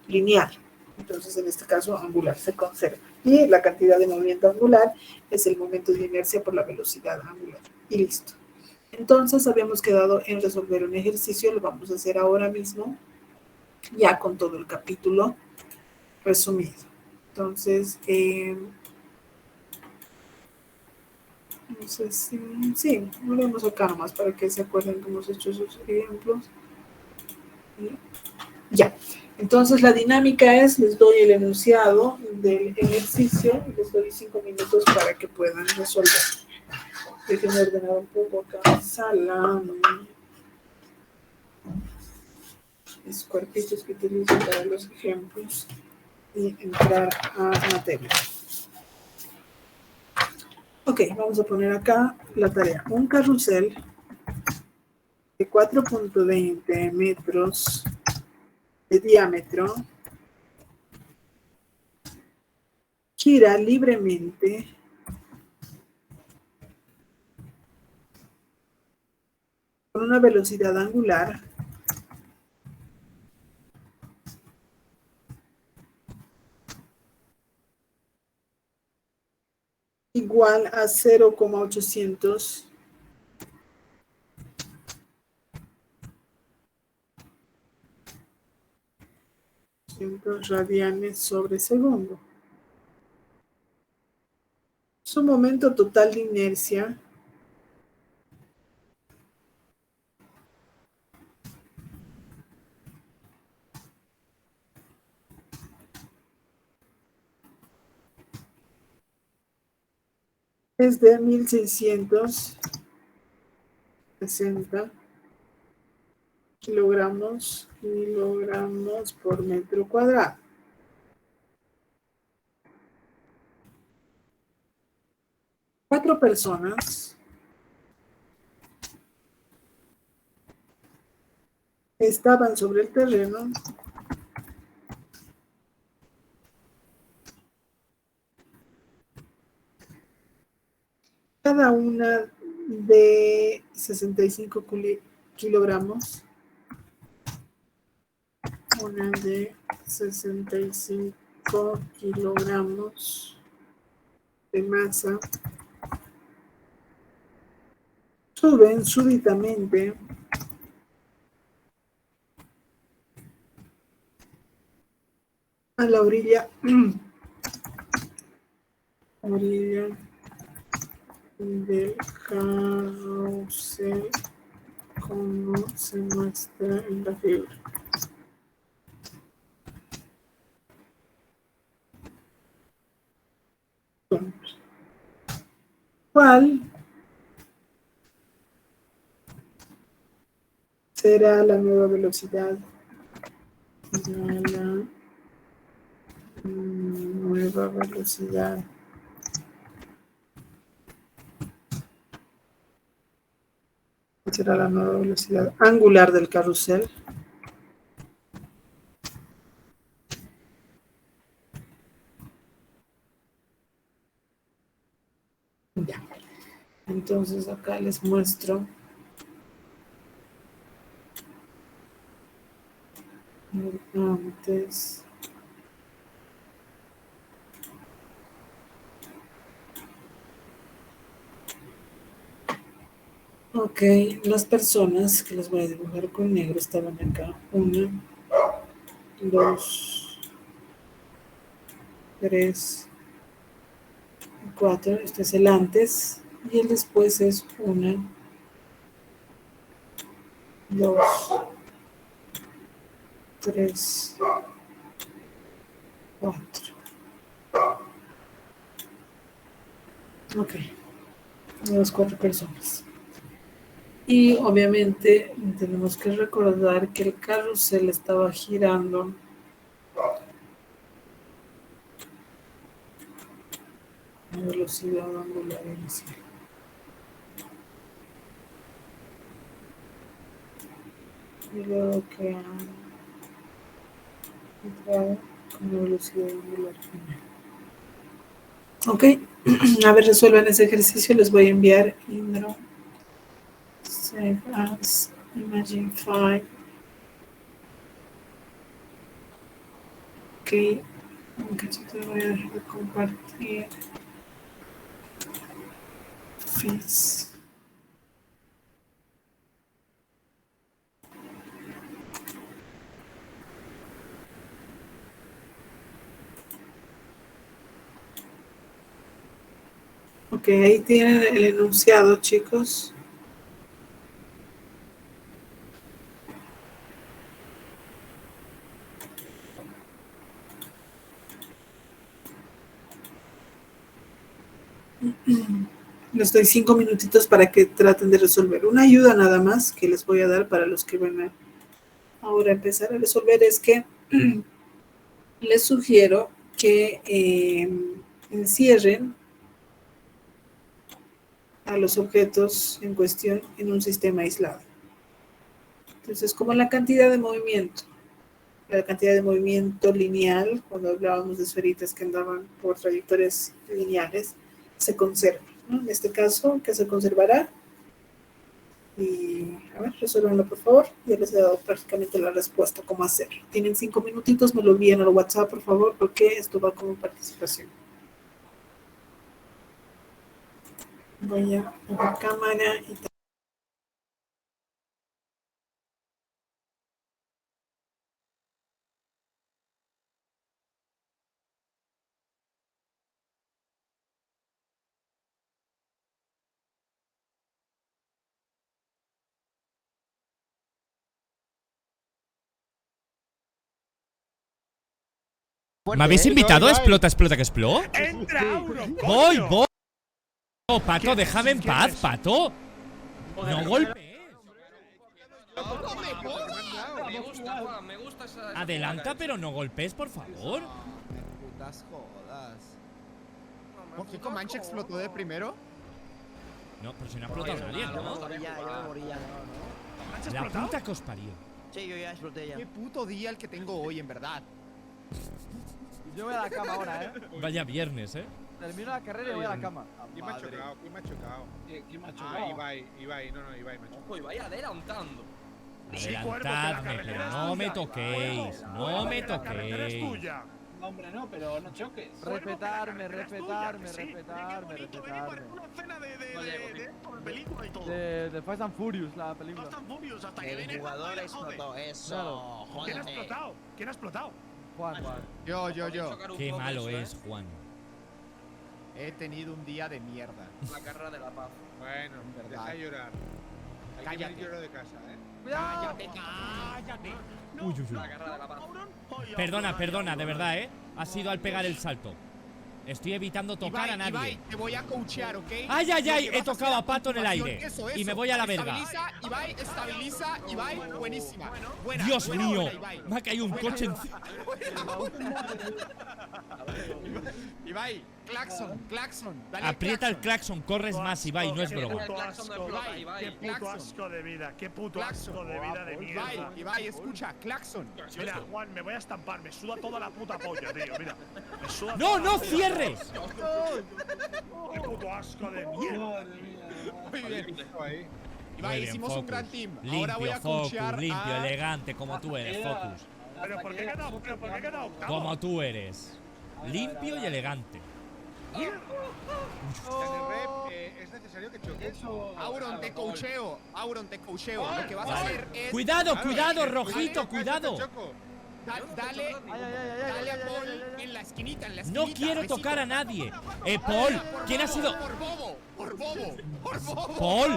lineal. Entonces, en este caso, angular se conserva. Y la cantidad de movimiento angular es el momento de inercia por la velocidad angular. Y listo. Entonces, habíamos quedado en resolver un ejercicio, lo vamos a hacer ahora mismo, ya con todo el capítulo resumido. Entonces, no sé si... Sí, lo vemos acá nomás para que se acuerden que hemos hecho esos ejemplos. Ya. Entonces, la dinámica es, les doy el enunciado del ejercicio y les doy 5 minutos para que puedan resolver. Déjenme ordenar un poco acá. Sala. Los cuerpitos que utilizo para los ejemplos y entrar a materia. Ok, vamos a poner acá la tarea. Un carrusel de 4.20 metros de diámetro gira libremente con una velocidad angular igual a 0,800 radianes sobre segundo. Su momento total de inercia es de 1660 kilogramos por metro cuadrado. Cuatro personas estaban sobre el terreno cada una de 65 kilogramos, una de 65 kilogramos de masa, suben súbitamente a la orilla del carrusel, como se muestra en la figura. ¿Cuál será la nueva velocidad? La nueva velocidad. ¿Cuál será la nueva velocidad angular del carrusel? Ya. Entonces acá les muestro antes. Ok, las personas que les voy a dibujar con negro estaban acá. 1, 2, 3, 4. Este es el antes y el después es 1, 2, 3, 4. Ok, las 4 personas. Y obviamente tenemos que recordar que el carrusel estaba girando a velocidad angular inicial. Y luego que han entrado con velocidad angular final. Ok, a ver, resuelvan ese ejercicio. Les voy a enviar Indro Save as Imagine File. Ok, un cachito voy a dejar de compartir. Feeds. Ok, ahí tienen el enunciado, chicos. Les doy 5 minutitos para que traten de resolver. Una ayuda nada más que les voy a dar para los que van a ahora empezar a resolver es que les sugiero que encierren a los objetos en cuestión en un sistema aislado. Entonces, como la cantidad de movimiento lineal, cuando hablábamos de esferitas que andaban por trayectorias lineales, se conserva, ¿no? En este caso, ¿qué se conservará? Y a ver, resuélvanlo por favor. Ya les he dado prácticamente la respuesta, cómo hacerlo. Tienen 5 minutitos, me lo envían al WhatsApp, por favor, porque esto va como participación. Voy a poner cámara y ¿Me habéis invitado a Explota, Explota, que expló? ¡Entra, Auro! ¡Voy, voy! No, Pato, déjame en paz, Pato. No golpees. Me gusta, Juan, me gusta esa. Adelanta, pero no golpees, por favor. Putas jodas. ¿Con qué Comanche explotó de primero? No, pero si no ha explotado nadie, ¿no? La puta que os parió. Sí, yo ya exploté ya. Qué puto día el que tengo hoy, en verdad. Yo voy a la cama ahora, Vaya viernes, Termino la carrera y voy a la cama. ¿Quién me ha chocado? ¿Quién me ha chocado? ¿Quién me ha Ah, chocado? Ibai, no, Ibai me ha chocado. Ojo, Ibai adelantando. Adelantadme, pero no me toquéis. No me toquéis. Hombre, no, pero no choques. Respetarme. Una cena de película y todo. De Fast and Furious, la película. Fast and Furious, hasta que El viene jugador Juan y la explotó, jode. eso. ¿Quién ha Jódete. explotado? ¿Quién ha explotado? Juan. Yo. Chocar un Qué poco malo eso, es, Juan. He tenido un día de mierda. La carrera de la paz. Bueno, verdad. deja de llorar. Hay que Cállate. venir lloro de casa, ¡Cuidado! Cállate. Uy, uy, uy. La carrera de la paz. Perdona, de verdad, Ha sido al pegar el salto. Estoy evitando tocar a nadie. Ibai, te voy a coachear, ¿ok? ¡Ay, ay, ay! Lo que He vas a tocado hacer a Pato en el continuación, aire. eso. Y me voy a la verga. Estabiliza, Ibai, buenísima. Buena, Dios buena mío, hora, Ibai. me ha caído un coche encima. Ibai, claxon. Dale Aprieta el claxon, corres más, Ibai, no es broma. Qué puto asco, Ibai, qué puto claxon. asco de vida, qué puto Claxon. asco de vida de mierda. Ibai, escucha, claxon. Mira, Juan, me voy a estampar, me suda toda la puta polla, tío, mira. Me suda ¡No, toda no la polla. cierres! ¡Qué puto asco de mierda! Muy bien. ahí. Ibai, Muy bien, hicimos un Focus. gran team. Ahora voy Limpio, a Focus, coachear limpio, a... elegante, como tú eres, Focus. ¿Pero por qué he quedado octavo? Como tú eres. Limpio y elegante. Dani Rep, es necesario que choques. Auron, te coacheo. Lo que vas a Vale. hacer es... Cuidado, cuidado, Vale, rojito, vale, cuidado. te choco. Dale a Paul en la esquinita, No quiero tocar a nadie. Paul, ¿quién ha sido? Por bobo. Paul,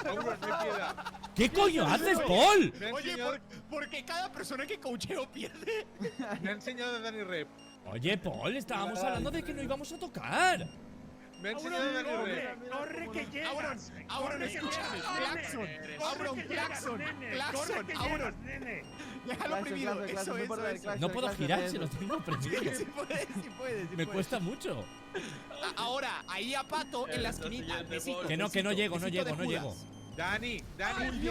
Auro, no hay piedad. ¿qué coño haces, Paul? Me ha Oye, enseñado, porque cada persona que coacheo pierde. me ha enseñado Dani Rep. Oye, Paul, estábamos hablando de que no íbamos a tocar. Me ha enseñado Dani Red. Corre que llegas. Auron, escúchame. Claxon. Auron, claxon. Claxon, Auron. Ya lo oprimido. Eso, eso. No puedo girar, se lo tengo oprimido. Sí puedes, sí puedes. Me cuesta mucho. Ahora, ahí a Pato en la esquinita. Besito, Que no besito, llego, no besito llego, de no llego. Judas. Dani, Dani, Me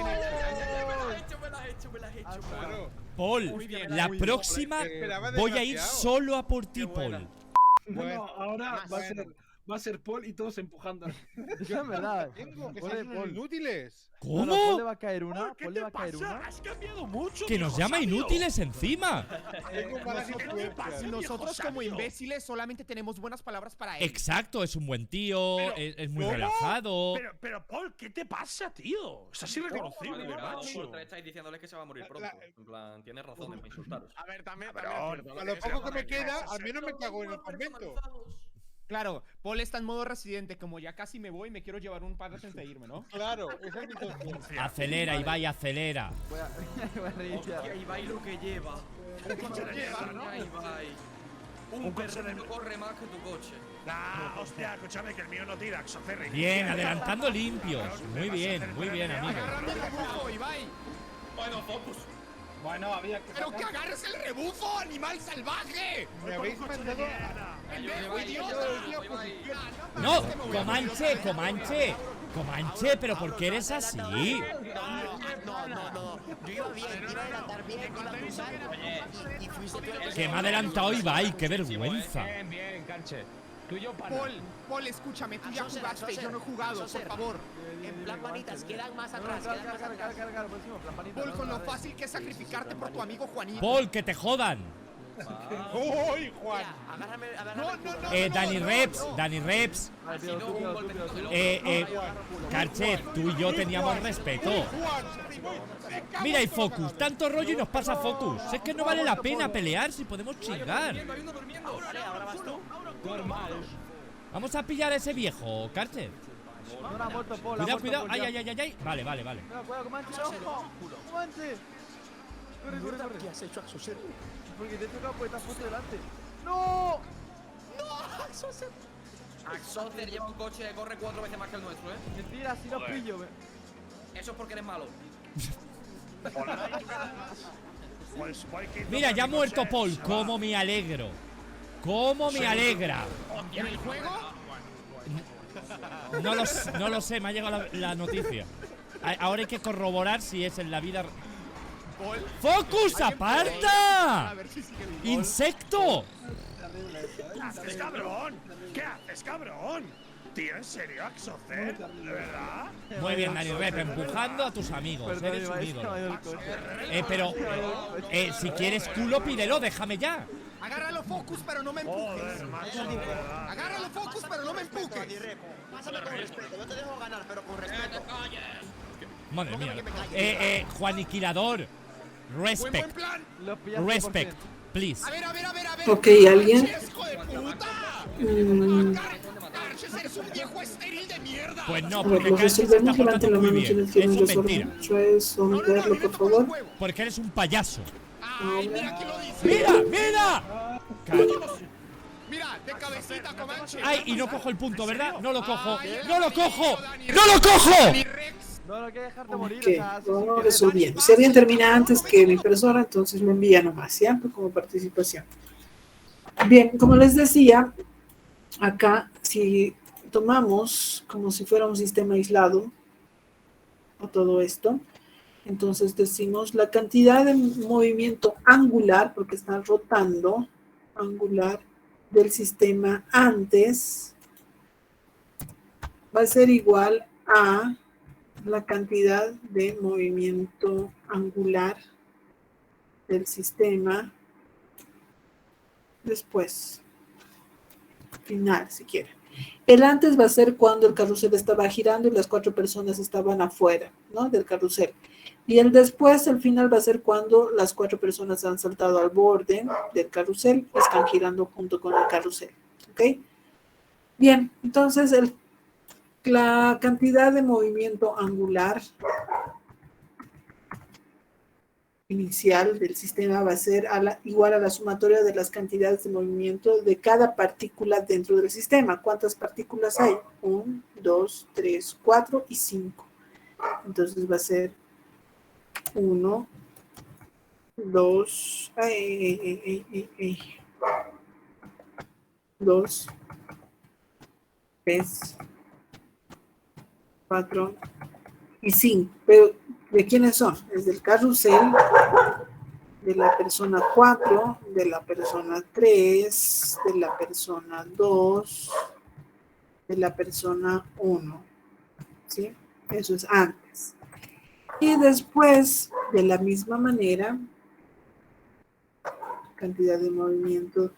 la has hecho. claro. Paul, Muy bien, la muy próxima Esperaba voy a ir desgraciado. solo a por ti, Paul. Bueno, ahora bueno. va a ser Paul y todos empujando. Eso es verdad. Tengo que Ponle, ser unos Paul. inútiles. No, no, ¿Cómo? Paul le va a caer una. ¿Qué Paul le te va a caer pasa? una. Has cambiado mucho. Que nos viejo llama sabio. inútiles encima. Tengo malas ¿Qué te influencias. pasa? Nosotros viejo como sabio. imbéciles solamente tenemos buenas palabras para él. Exacto, es un buen tío, Pero, es muy ¿cómo? relajado. Pero, Paul, ¿qué te pasa, tío? Estás irreconocible, macho. Estáis diciéndoles que se va a morir pronto. En plan, tienes razones para insultaros. A ver, también, A lo poco que me queda, al menos me cago en el convento. Claro, Paul está en modo residente, como ya casi me voy, me quiero llevar un par de antes de irme, ¿no? Claro, esa es mi tontería. Acelera, Ibai, acelera. Voy a reír ya. Hostia, Ibai lo que lleva. Un coche de mierda, ¿no? Ibai. Un Un coche de perro corre más que tu coche. Nah, hostia, escúchame que el mío no tira, Axocerri. Bien, adelantando limpios. Muy bien, amigo. Agárrame el rebufo, Ibai. Bueno, Focus. Bueno, había que. ¡Pero que agarres el rebufo, animal salvaje! Me habéis mandado. ¡Pendejo, idiota! No, Comanche, pero ¿por qué eres así? No. Yo iba bien, iba a adelantar bien, iba a cruzar. Y fuiste tú el Que me ha adelantado Ibai, qué vergüenza. Bien, Canche. Tú y yo para. Paul, escúchame, tú ya Axoser, jugaste, Axoser, yo no he jugado, por Axoser. favor. En plan manitas, quedan más No, no, atrás, quedan más cara, atrás. por encima, campanita. Paul, no, con no, lo no, fácil que es sacrificarte por tu amigo Juanito. Paul, que te jodan. ¡Uy, Juan! Mira, agárrame el culo. Dani Reps. Vale, tío, tú, Carchet, tú y yo teníamos respeto. Mira, y Focus, tanto rollo y nos pasa Focus. Es que no vale la pena pelear si podemos chingar. Hay uno durmiendo. Vale, ahora vas tú. Normal. Vamos a pillar a ese viejo, Carchet. No, no ha muerto Paul. ha muerto Cuidado. Paul Ay, ya. ay. Vale. Cuidado, Comanche, ojo. Comanche. Corre. ¿Qué has hecho, Axoser? Porque te he tocado porque estás justo delante. ¡No! Axoter lleva un coche que corre 4 veces más que el nuestro, ¿eh? Mentira, si lo pillo. Eso es porque eres malo. Pues, Mira, ya ha muerto Paul. ¿Cómo me alegro? ¿Cómo me alegra? ¿En el juego? No lo sé, me ha llegado la noticia. Ahora hay que corroborar si es en la vida. ¡Focus, aparta! A ver si sigue vivo. ¡Insecto! ¿Qué haces, cabrón? ¿Qué haces, cabrón? Tío, ¿en serio, Axocer? ¿De verdad? Muy bien, Dani Rep, empujando a tus amigos. Perdón, Eres un Ibai, se me ha ídolo. ido el coche. Pero, si quieres culo, pídelo, déjame ya. Agárralo, Focus, pero no me empujes. Joder, macho, de verdad. Agárralo, Focus, pero no me empujes. Pásame con respeto, no te dejo ganar, pero con respeto. Madre mía. Juaniquilador. Buen Respect. plan. Lo pillaste Respect. Please. A ver. Ok, ¿alguien? ¡Hijo de puta! Carches, eres un viejo estéril de mierda. Pues no, A ver, porque lo Carlos se está resolvemos durante portando la muy mano bien. que tiene Eso es mentira. desorden. Eso, No, verlo, por toma un favor. huevo. Porque eres un payaso. Ay, mira quién lo dice. ¡Mira! Mira, de cabecita, Comanche. ¡Ay! Y no cojo el punto, ¿verdad? No lo cojo. Ay, el ¡No lo amarillo, cojo! Dani ¡No lo Rex. cojo! Dani Rex. No, no quiero dejarte morir. Ok, O sea, si vamos quieres, resolviendo. Si alguien termina antes que mi persona, entonces lo envía nomás, ¿ya? Como participación. Bien, como les decía, acá si tomamos como si fuera un sistema aislado o todo esto, entonces decimos la cantidad de movimiento angular, porque están rotando, angular del sistema antes va a ser igual a la cantidad de movimiento angular del sistema después, final, si quieren. El antes va a ser cuando el carrusel estaba girando y las 4 personas estaban afuera, ¿no? Del carrusel. Y el después, el final va a ser cuando las 4 personas han saltado al borde del carrusel y están girando junto con el carrusel, ¿ok? Bien, entonces la cantidad de movimiento angular inicial del sistema va a ser igual a la sumatoria de las cantidades de movimiento de cada partícula dentro del sistema. ¿Cuántas partículas hay? 1, 2, 3, 4 y 5. Entonces va a ser 1, 2, 2, 3, 4 y 5. Pero, ¿de quiénes son? Es del carrusel, de la persona 4, de la persona 3, de la persona 2, de la persona 1. ¿Sí? Eso es antes. Y después, de la misma manera, cantidad de movimiento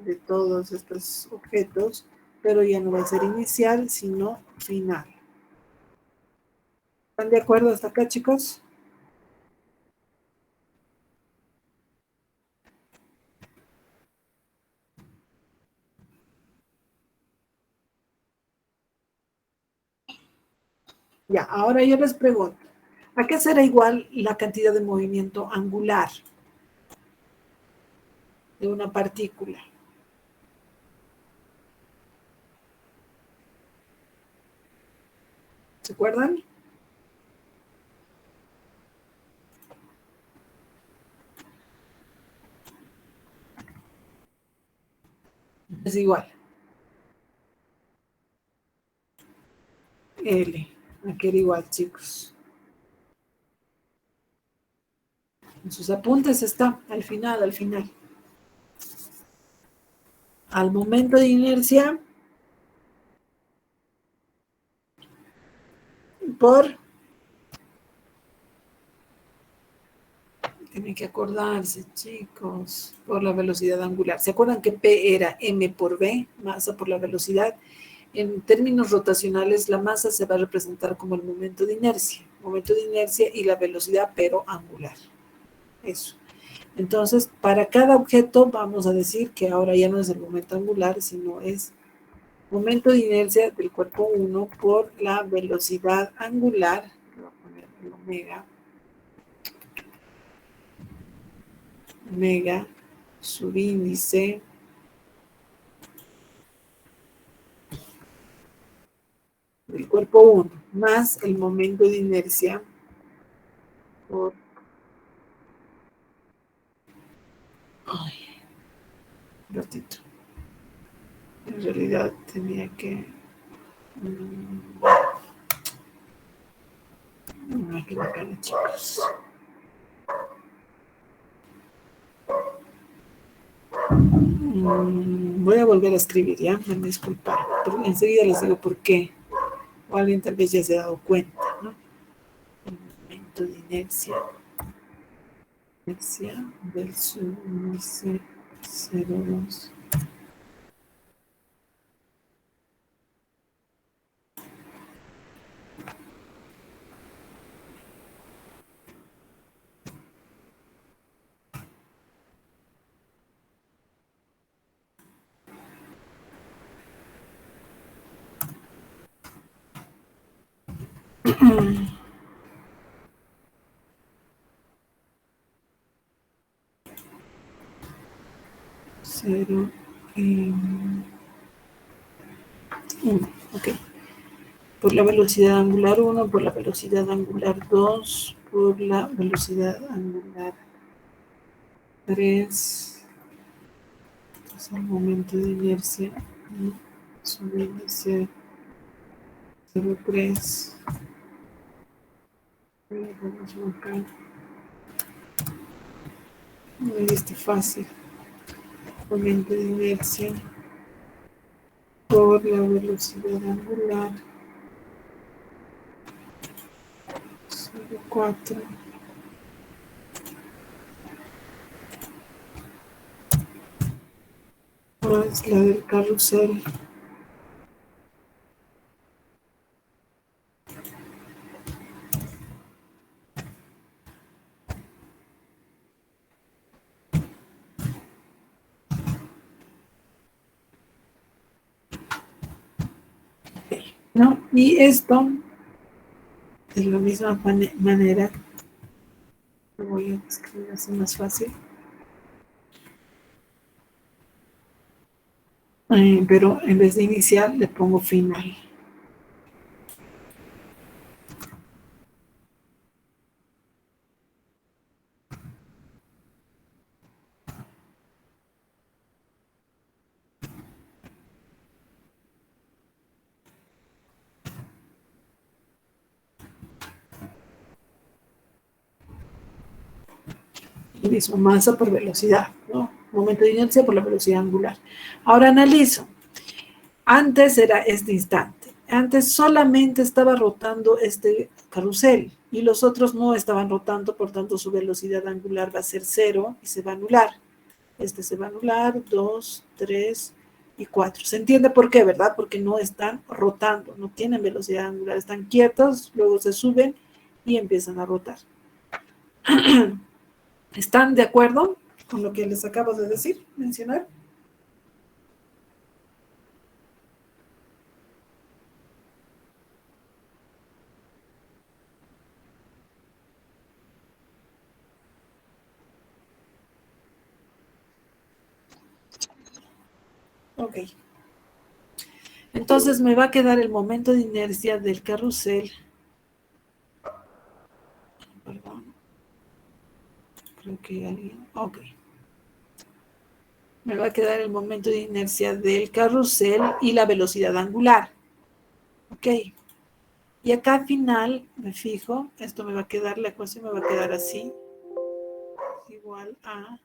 de todos estos objetos, pero ya no va a ser inicial, sino final. ¿Están de acuerdo hasta acá, chicos? Ya, ahora yo les pregunto, ¿a qué será igual la cantidad de movimiento angular de una partícula? ¿Se acuerdan? Es igual. L. Aquí era igual, chicos. En sus apuntes está, al final, al final. Al momento de inercia, por... Tienen que acordarse, chicos, por la velocidad angular. ¿Se acuerdan que P era M por V, masa por la velocidad? En términos rotacionales, la masa se va a representar como el momento de inercia y la velocidad, pero angular. Eso. Entonces, para cada objeto vamos a decir que ahora ya no es el momento angular, sino es momento de inercia del cuerpo 1 por la velocidad angular. Voy a poner el omega. Omega, subíndice, del cuerpo 1, más el momento de inercia por... Ay, un ratito. En realidad tenía que... No me equivoqué, chicos. Voy a volver a escribir, ¿ya? Me disculpan, pero enseguida les digo por qué. O alguien tal vez ya se ha dado cuenta, ¿no? El momento de inercia del subíndice 0,2. Cero, 1, ok. Por la velocidad angular 1, por la velocidad angular 2, por la velocidad angular 3. Entonces, el momento de inercia, subíndice 0,3. Vamos a buscar. Este fácil. Momento de inercia por la velocidad angular 0,4 más la del carrusel ¿no? Y esto de la misma manera Lo voy a escribir así más fácil. Pero en vez de inicial le pongo final. Y mismo masa por velocidad, ¿no? Momento de inercia por la velocidad angular. Ahora analizo. Antes era este instante. Antes solamente estaba rotando este carrusel y los otros no estaban rotando, por tanto su velocidad angular va a ser 0 y se va a anular. Este se va a anular, 2, 3 y 4. ¿Se entiende por qué, verdad? Porque no están rotando, no tienen velocidad angular, están quietos, luego se suben y empiezan a rotar. ¿Están de acuerdo con lo que les acabo de decir, mencionar? Ok. Entonces me va a quedar el momento de inercia del carrusel. Perdón. Creo que alguien... Ok. Me va a quedar el momento de inercia del carrusel y la velocidad angular. Ok. Y acá al final, me fijo, esto me va a quedar, la ecuación me va a quedar así. Igual a...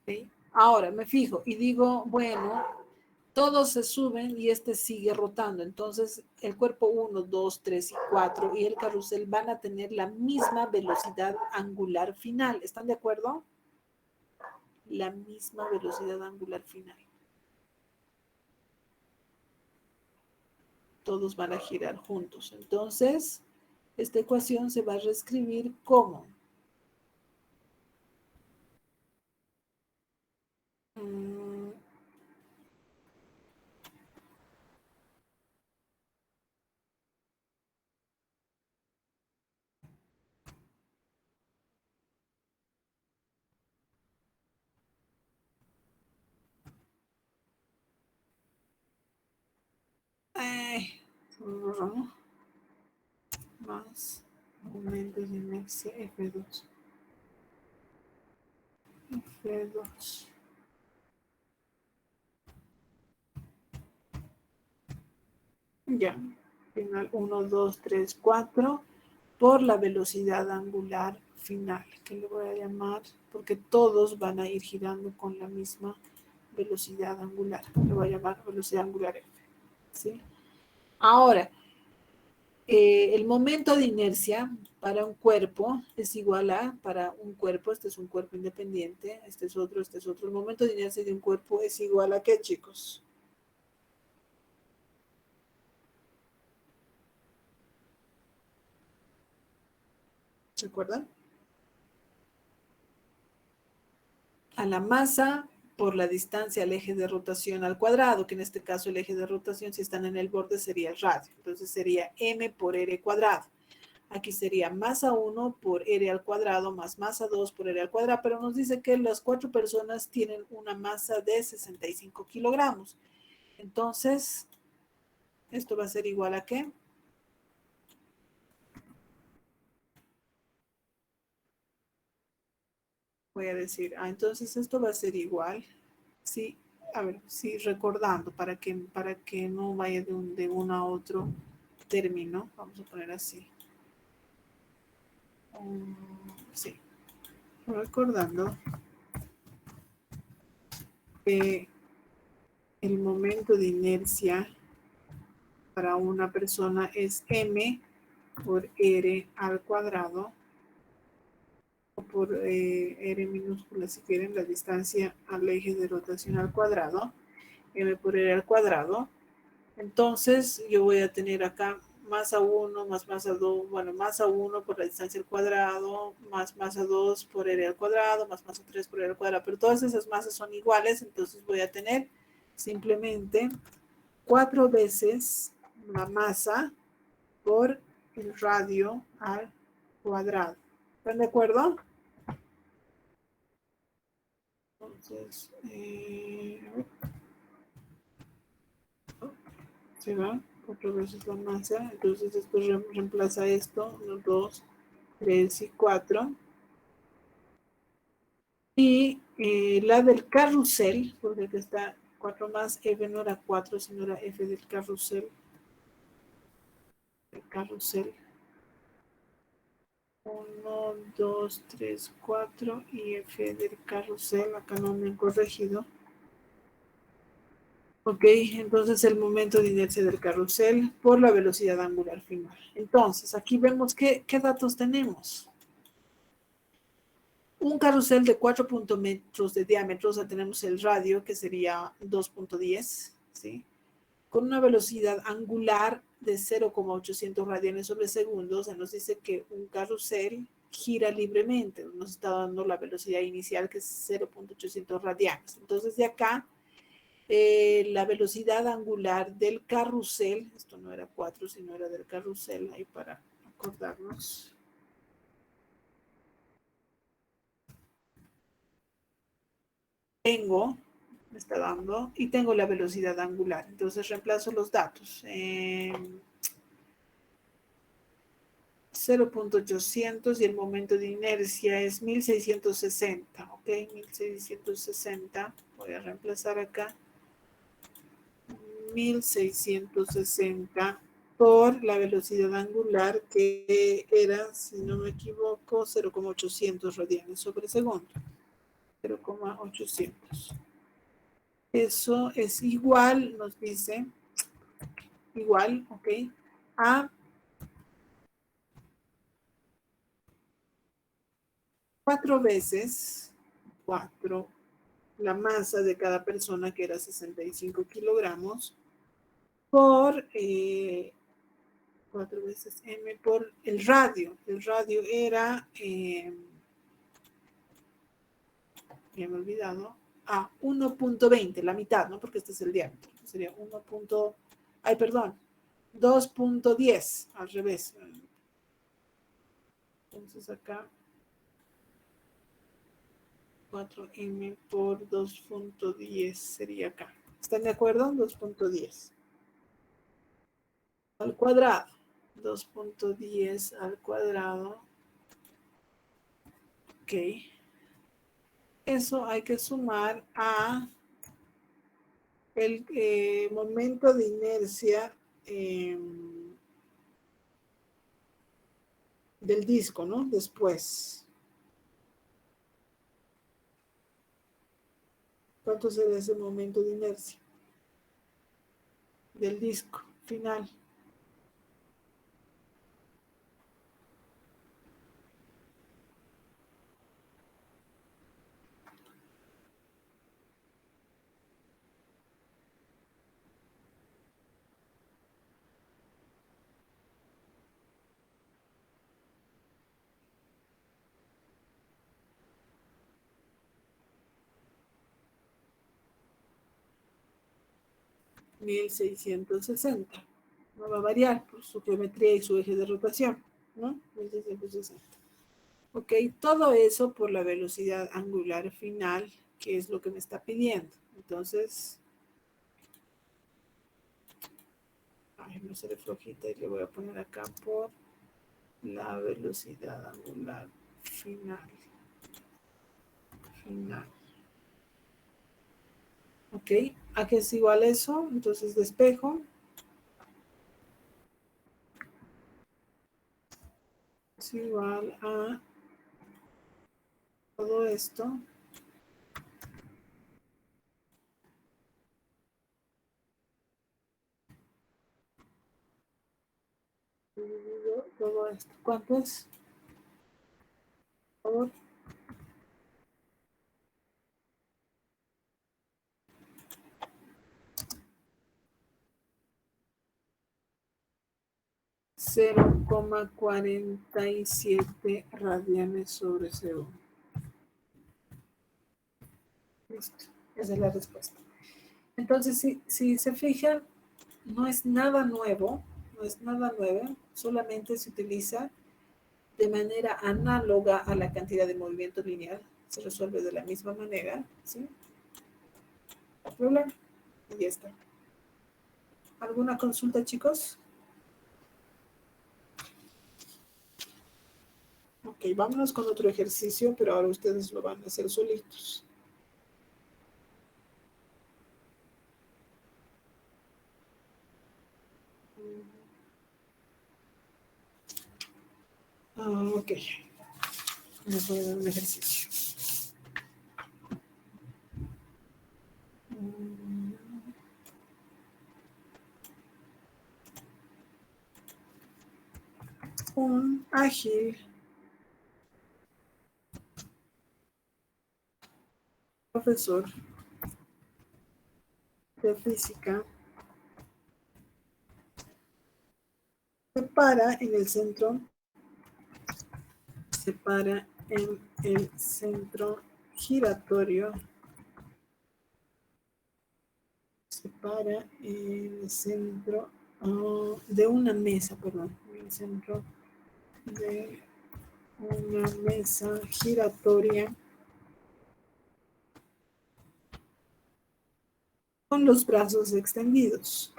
Okay. Ahora me fijo y digo, bueno, todos se suben y este sigue rotando. Entonces, el cuerpo 1, 2, 3 y 4 y el carrusel van a tener la misma velocidad angular final. ¿Están de acuerdo? La misma velocidad angular final. Todos van a girar juntos. Entonces, esta ecuación se va a reescribir como... más momento de inercia F2. F2. Ya, final 1, 2, 3, 4 por la velocidad angular final, que le voy a llamar, porque todos van a ir girando con la misma velocidad angular. Le voy a llamar velocidad angular F. ¿Sí? Ahora, el momento de inercia para un cuerpo es igual a, para un cuerpo, este es un cuerpo independiente, este es otro. El momento de inercia de un cuerpo es igual a ¿qué, chicos? ¿Se acuerdan? A la masa por la distancia al eje de rotación al cuadrado, que en este caso el eje de rotación, si están en el borde, sería el radio. Entonces sería m por r cuadrado. Aquí sería masa 1 por r al cuadrado más masa 2 por r al cuadrado, pero nos dice que las 4 personas tienen una masa de 65 kilogramos. Entonces, esto va a ser igual a ¿qué? Voy a decir, entonces esto va a ser igual, sí, a ver, sí, recordando, para que no vaya de uno a otro término, vamos a poner así. Sí, recordando que el momento de inercia para una persona es m por r al cuadrado, o por r minúscula si quieren, la distancia al eje de rotación al cuadrado, m por r al cuadrado. Entonces yo voy a tener acá masa 1 más masa 2, bueno, masa 1 por la distancia al cuadrado, más masa 2 por r al cuadrado, más masa 3 por r al cuadrado, pero todas esas masas son iguales, entonces voy a tener simplemente 4 veces la masa por el radio al cuadrado. ¿Están de acuerdo? Entonces, se va 4 veces la masa. Entonces después reemplaza esto, 1, 2, 3 y 4. Y la del carrusel, porque aquí está 4 más, F no era 4, sino era F del carrusel. El carrusel. 1, 2, 3, 4 y F del carrusel. Acá no me han corregido. Ok, entonces el momento de inercia del carrusel por la velocidad angular final. Entonces, aquí vemos qué datos tenemos. Un carrusel de 4 metros de diámetro, o sea, tenemos el radio, que sería 2.10, ¿sí? Con una velocidad angular de 0,800 radianes sobre segundo, se nos dice que un carrusel gira libremente, nos está dando la velocidad inicial, que es 0,800 radianes. Entonces, de acá, la velocidad angular del carrusel, esto no era 4, sino era del carrusel, ahí para acordarnos. Tengo, me está dando, y tengo la velocidad angular. Entonces reemplazo los datos. 0.800 y el momento de inercia es 1660, ¿ok? 1660, voy a reemplazar acá. 1660 por la velocidad angular que era, si no me equivoco, 0,800 radianes sobre segundo. 0,800. Eso es igual, nos dice, igual, ¿ok? A 4 veces 4 la masa de cada persona, que era 65 kilogramos, por 4 veces m por el radio. El radio era, ya me he olvidado, a 1.20, la mitad, ¿no? Porque este es el diámetro. Sería 2.10, al revés. Entonces acá 4m por 2.10 sería acá. ¿Están de acuerdo? 2.10 al cuadrado. 2.10 al cuadrado. Ok. Eso hay que sumar a el momento de inercia del disco, ¿no? Después. ¿Cuánto será ese momento de inercia del disco final? $1660. No va a variar por su geometría y su eje de rotación, ¿no? 1660. Ok, todo eso por la velocidad angular final, que es lo que me está pidiendo. Entonces, no seré flojita y le voy a poner acá por la velocidad angular final. Ok, ¿a qué es igual eso? Entonces despejo. Es igual a todo esto. Todo esto. ¿Cuánto es? Por favor. 0,47 radianes sobre segundo. Listo, esa es la respuesta. Entonces, si se fijan, no es nada nuevo, no es nada nuevo, solamente se utiliza de manera análoga a la cantidad de movimiento lineal. Se resuelve de la misma manera, ¿sí? Ruler, y ya está. ¿Alguna consulta, chicos? Ok, vámonos con otro ejercicio, pero ahora ustedes lo van a hacer solitos. Ok. Les voy a dar un ejercicio. Un ágil profesor de física se para en el centro giratorio, se para en el centro de una mesa, perdón, en el centro de una mesa giratoria con los brazos extendidos.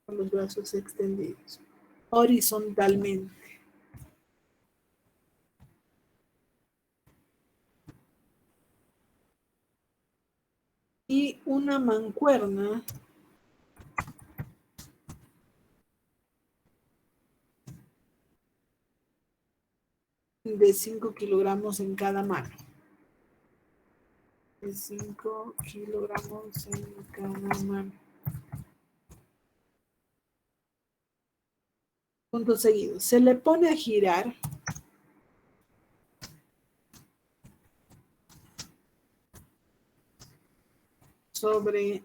Con los brazos extendidos horizontalmente. Y una mancuerna de 5 kilogramos en cada mano. De 5 kilogramos en cada mano. Punto seguido. Se le pone a girar sobre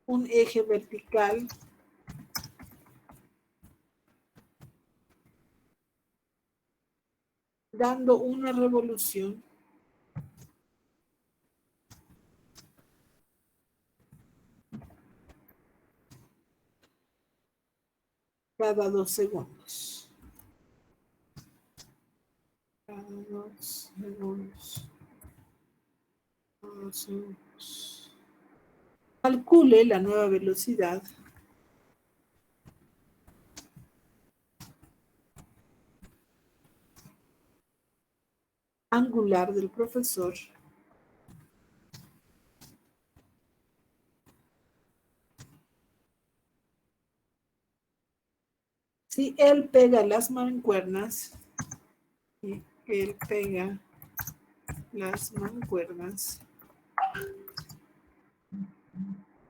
un eje vertical dando una revolución cada 2 segundos. Cada 2 segundos. Cada 2 segundos. Calcule la nueva velocidad angular del profesor si él pega las mancuernas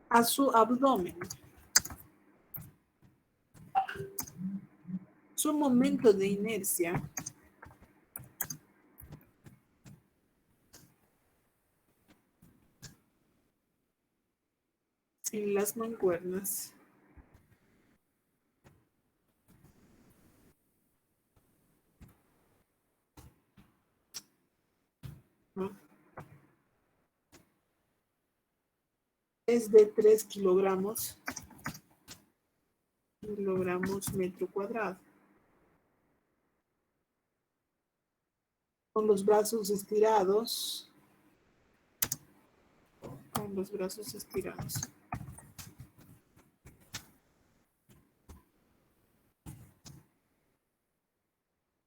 a su abdomen. Su momento de inercia sin las mancuernas es de 3 kilogramos metro cuadrado. Con los brazos estirados.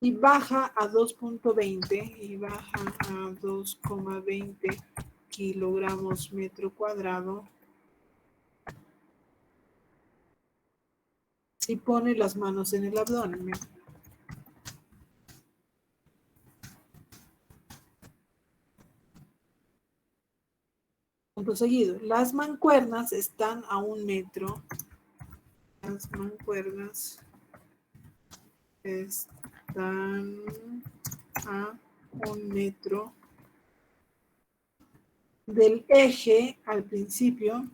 Y baja a 2,20 kilogramos metro cuadrado si pone las manos en el abdomen. Punto seguido. Las mancuernas están a 1 metro. Las mancuernas están a 1 metro del eje al principio.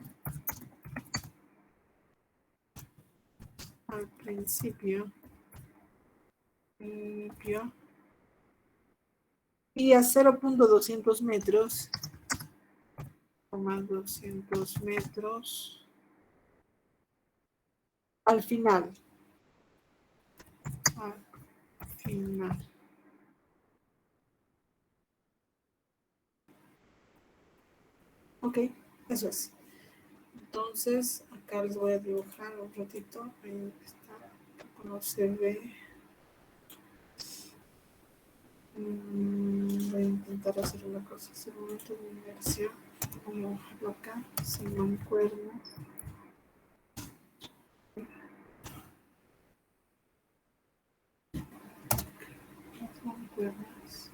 Y a 0.200 metros metros al final. Al final. Ok, eso es. Entonces, acá les voy a dibujar un ratito. Ahí está. No se ve. Voy a intentar hacer una cosa. Es el momento de inversión. Voy a bajarlo acá, sin mancuernas. Las mancuernas.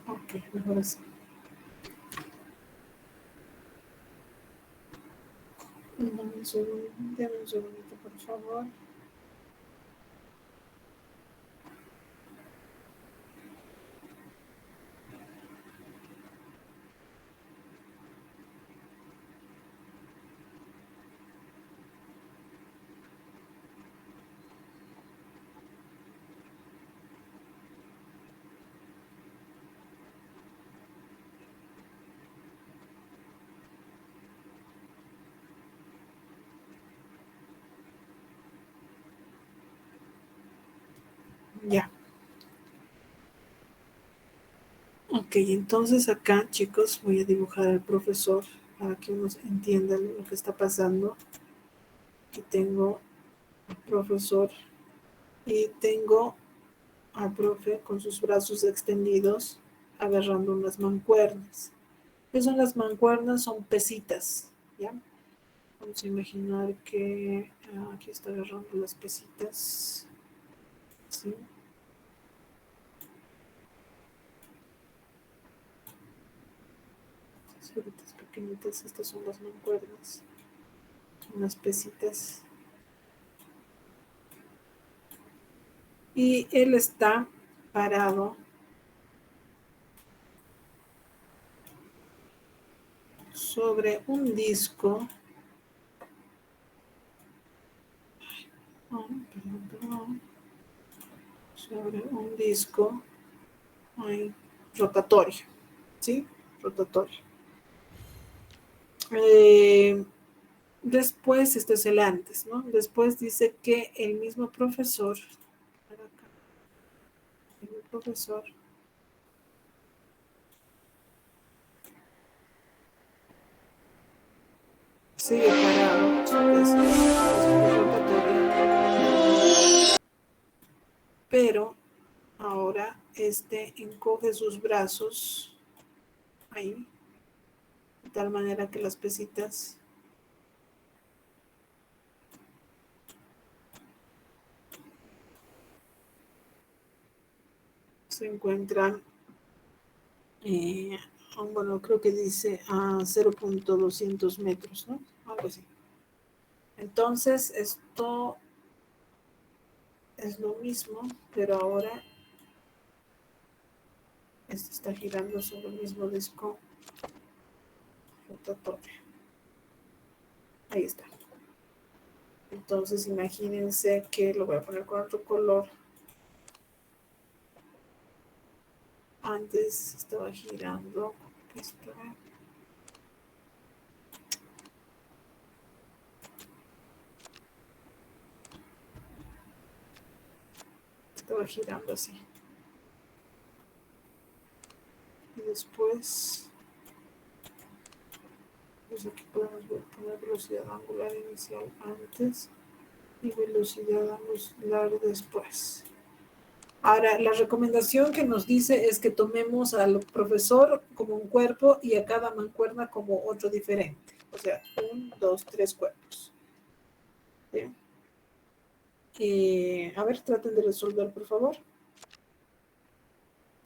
Ok, mejor así. Dame un segundito, por favor. Ya. Ok, entonces acá, chicos, voy a dibujar al profesor para que uno entienda lo que está pasando. Aquí tengo al profesor y tengo al profe con sus brazos extendidos agarrando unas mancuernas. ¿Qué son las mancuernas? Son pesitas, ¿ya? Vamos a imaginar que aquí está agarrando las pesitas, ¿sí? Estas figuritas pequeñitas, estas son las mancuernas, unas pesitas. Y él está parado sobre un disco. Perdón. Sobre un disco rotatorio, ¿sí? Rotatorio. Después, este es el antes, ¿no? Después dice que el mismo profesor, sigue parado sobre ese rotatorio, pero ahora encoge sus brazos ahí, de tal manera que las pesitas se encuentran, bueno, creo que dice a 0.200 metros, ¿no? Algo así. Entonces, esto es lo mismo, pero ahora está girando sobre el mismo disco rotatorio. Ahí está. Entonces, imagínense que lo voy a poner con otro color. Antes estaba girando esto. Estaba girando así. Y después, pues aquí podemos poner velocidad angular inicial antes y velocidad angular después. Ahora, la recomendación que nos dice es que tomemos al profesor como un cuerpo y a cada mancuerna como otro diferente. O sea, 1, 2, 3 cuerpos. ¿Bien? A ver, traten de resolver, por favor.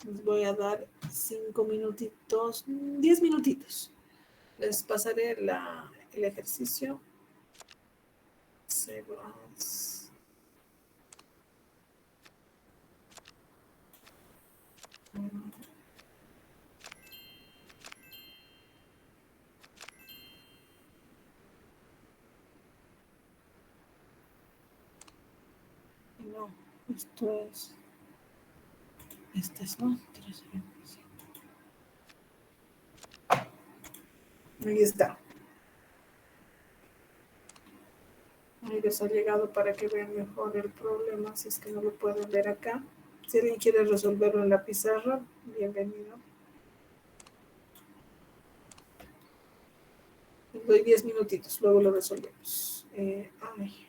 Les voy a dar 5 minutitos, 10 minutitos. Les pasaré el ejercicio. Sebas. no. Esto es. Este es, ¿no? 3, 5. Ahí está. Ahí les ha llegado para que vean mejor el problema, si es que no lo pueden ver acá. Si alguien quiere resolverlo en la pizarra, bienvenido. Les doy 10 minutitos, luego lo resolvemos. Ay.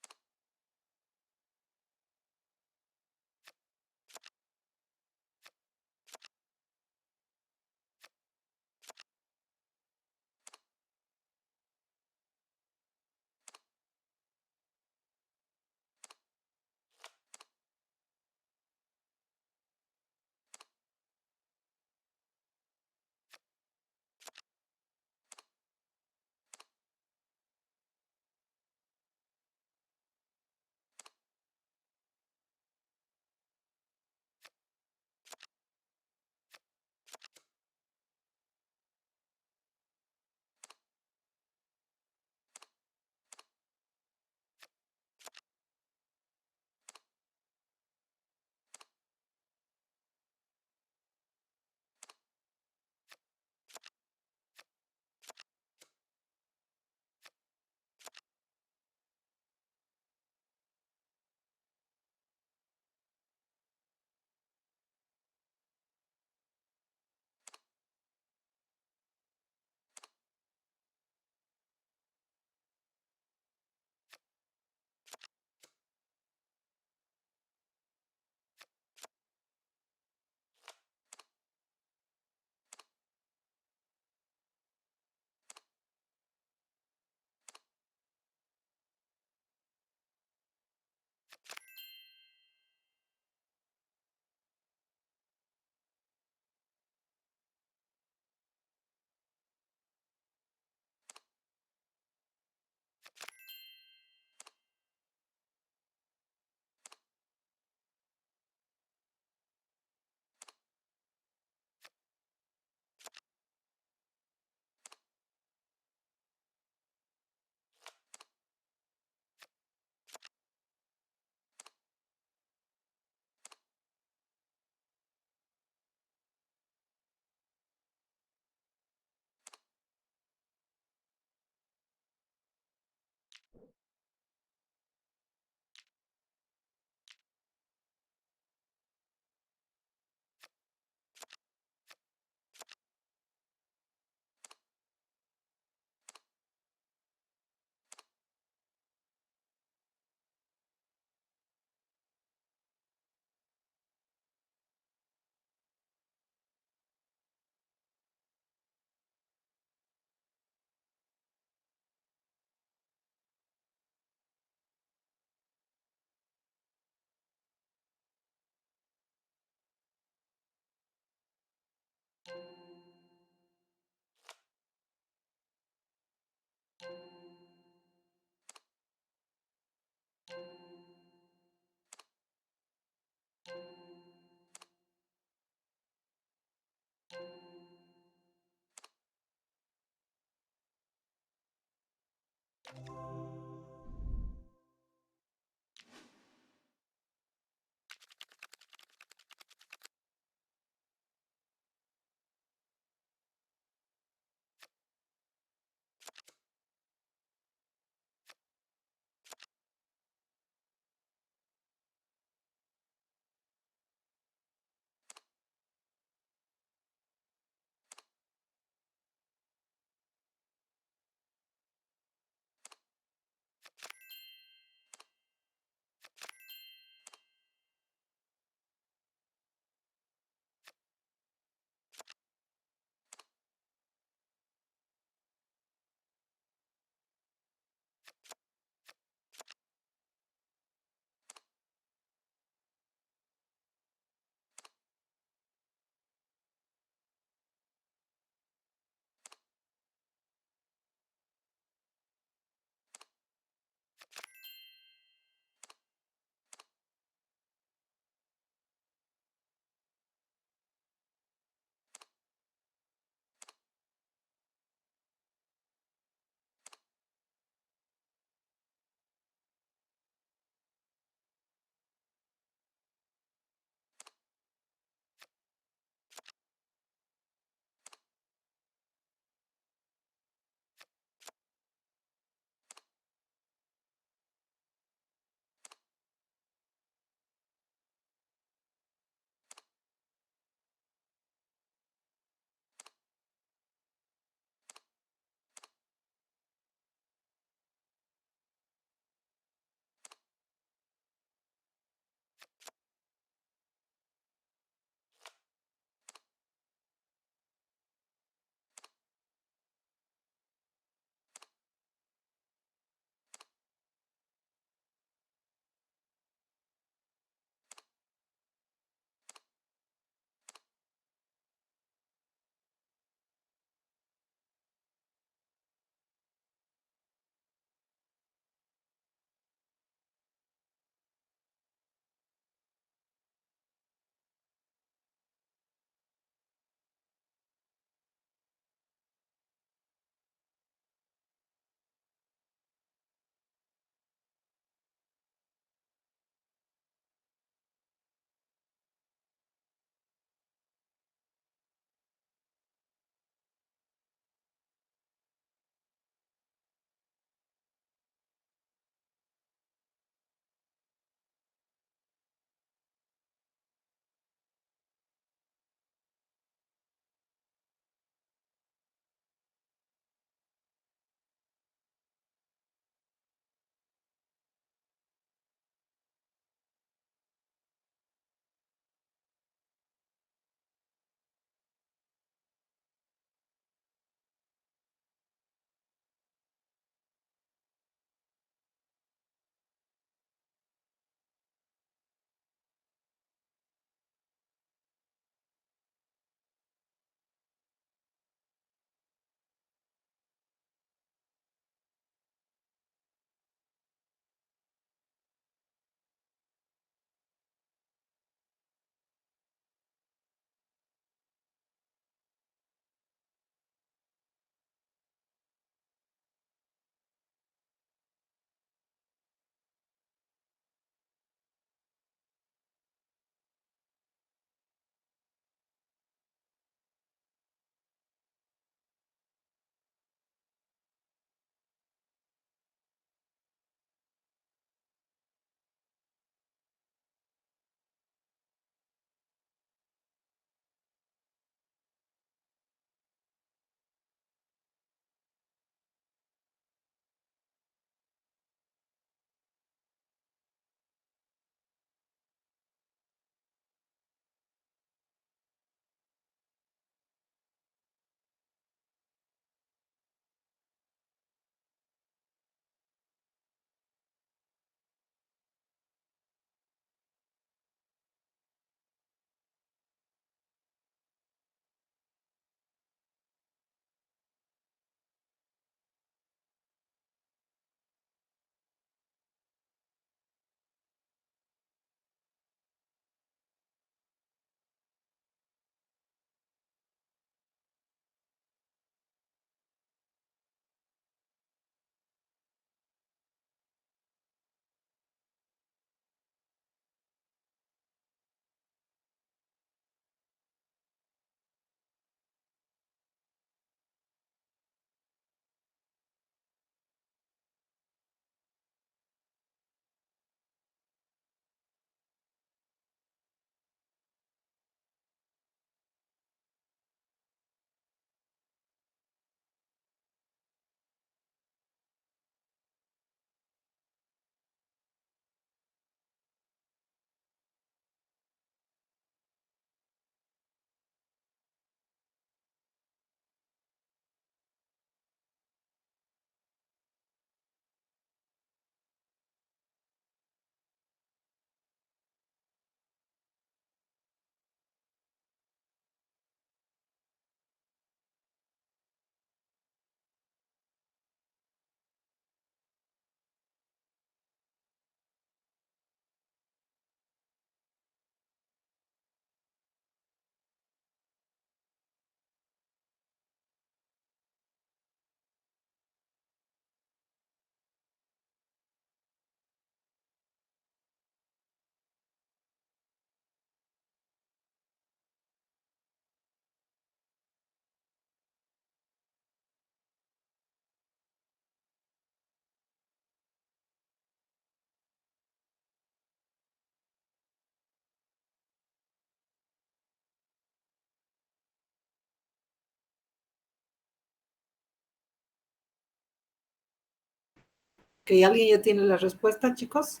¿Que alguien ya tiene la respuesta, chicos?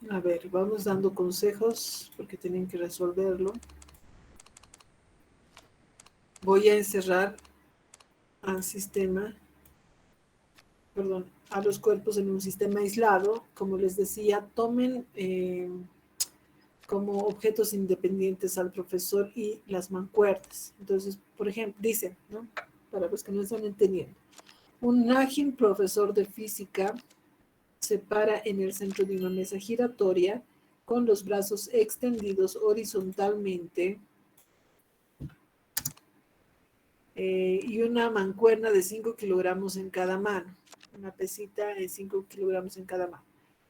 A ver, vamos dando consejos porque tienen que resolverlo. Voy a encerrar al sistema, perdón, a los cuerpos en un sistema aislado. Como les decía, tomen como objetos independientes al profesor y las mancuernas. Entonces, por ejemplo, dicen, ¿no? Para los que no están entendiendo, un ágil profesor de física se para en el centro de una mesa giratoria con los brazos extendidos horizontalmente y una mancuerna de 5 kilogramos en cada mano, una pesita de 5 kilogramos en cada mano.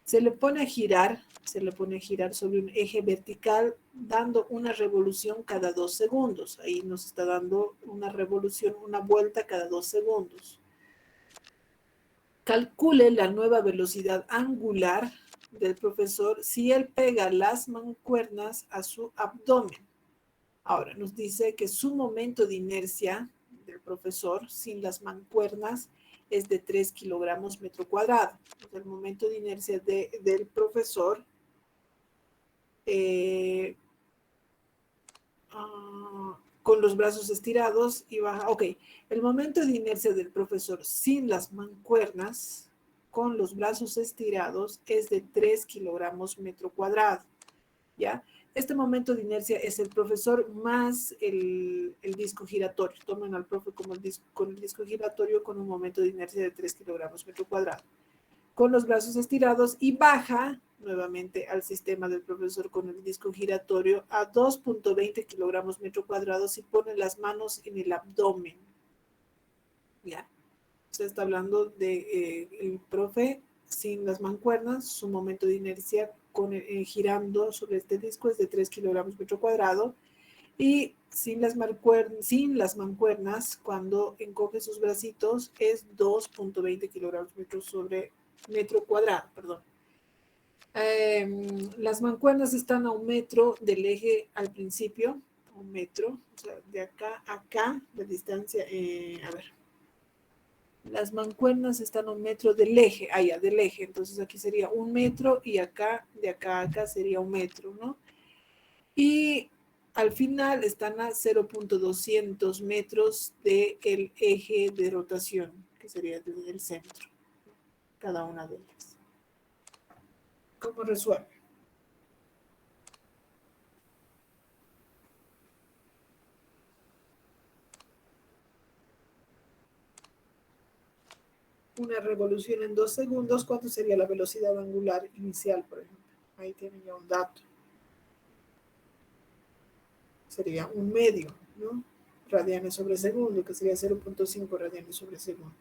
Se le pone a girar sobre un eje vertical, dando una revolución cada 2 segundos. Ahí nos está dando una revolución, una vuelta cada 2 segundos. Calcule la nueva velocidad angular del profesor si él pega las mancuernas a su abdomen. Ahora, nos dice que su momento de inercia del profesor sin las mancuernas es de 3 kilogramos metro cuadrado. El momento de inercia del profesor con los brazos estirados y baja. Ok, el momento de inercia del profesor sin las mancuernas con los brazos estirados es de 3 kilogramos metro cuadrado. ¿Ya? Este momento de inercia es el profesor más el disco giratorio. Tomen al profe como con el disco giratorio con un momento de inercia de 3 kilogramos metro cuadrado. Con los brazos estirados y baja nuevamente al sistema del profesor con el disco giratorio a 2.20 kilogramos metro cuadrado y pone las manos en el abdomen. ¿Ya? Se está hablando de el profe sin las mancuernas, su momento de inercia girando sobre este disco es de 3 kilogramos metro cuadrado y sin las mancuernas, cuando encoge sus bracitos es 2.20 kilogramos metro cuadrado, perdón. Las mancuernas están a 1 metro del eje al principio, 1 metro, o sea, de acá a acá, la distancia, a ver. Las mancuernas están a 1 metro del eje, del eje, entonces aquí sería 1 metro y acá, de acá a acá sería 1 metro, ¿no? Y al final están a 0.200 metros del eje de rotación, que sería desde el centro, cada una de ellas. ¿Cómo resuelve? Una revolución en 2 segundos, ¿cuánto sería la velocidad angular inicial, por ejemplo? Ahí tienen ya un dato. Sería 1 medio, ¿no? Radianes sobre segundo, que sería 0.5 radianes sobre segundo.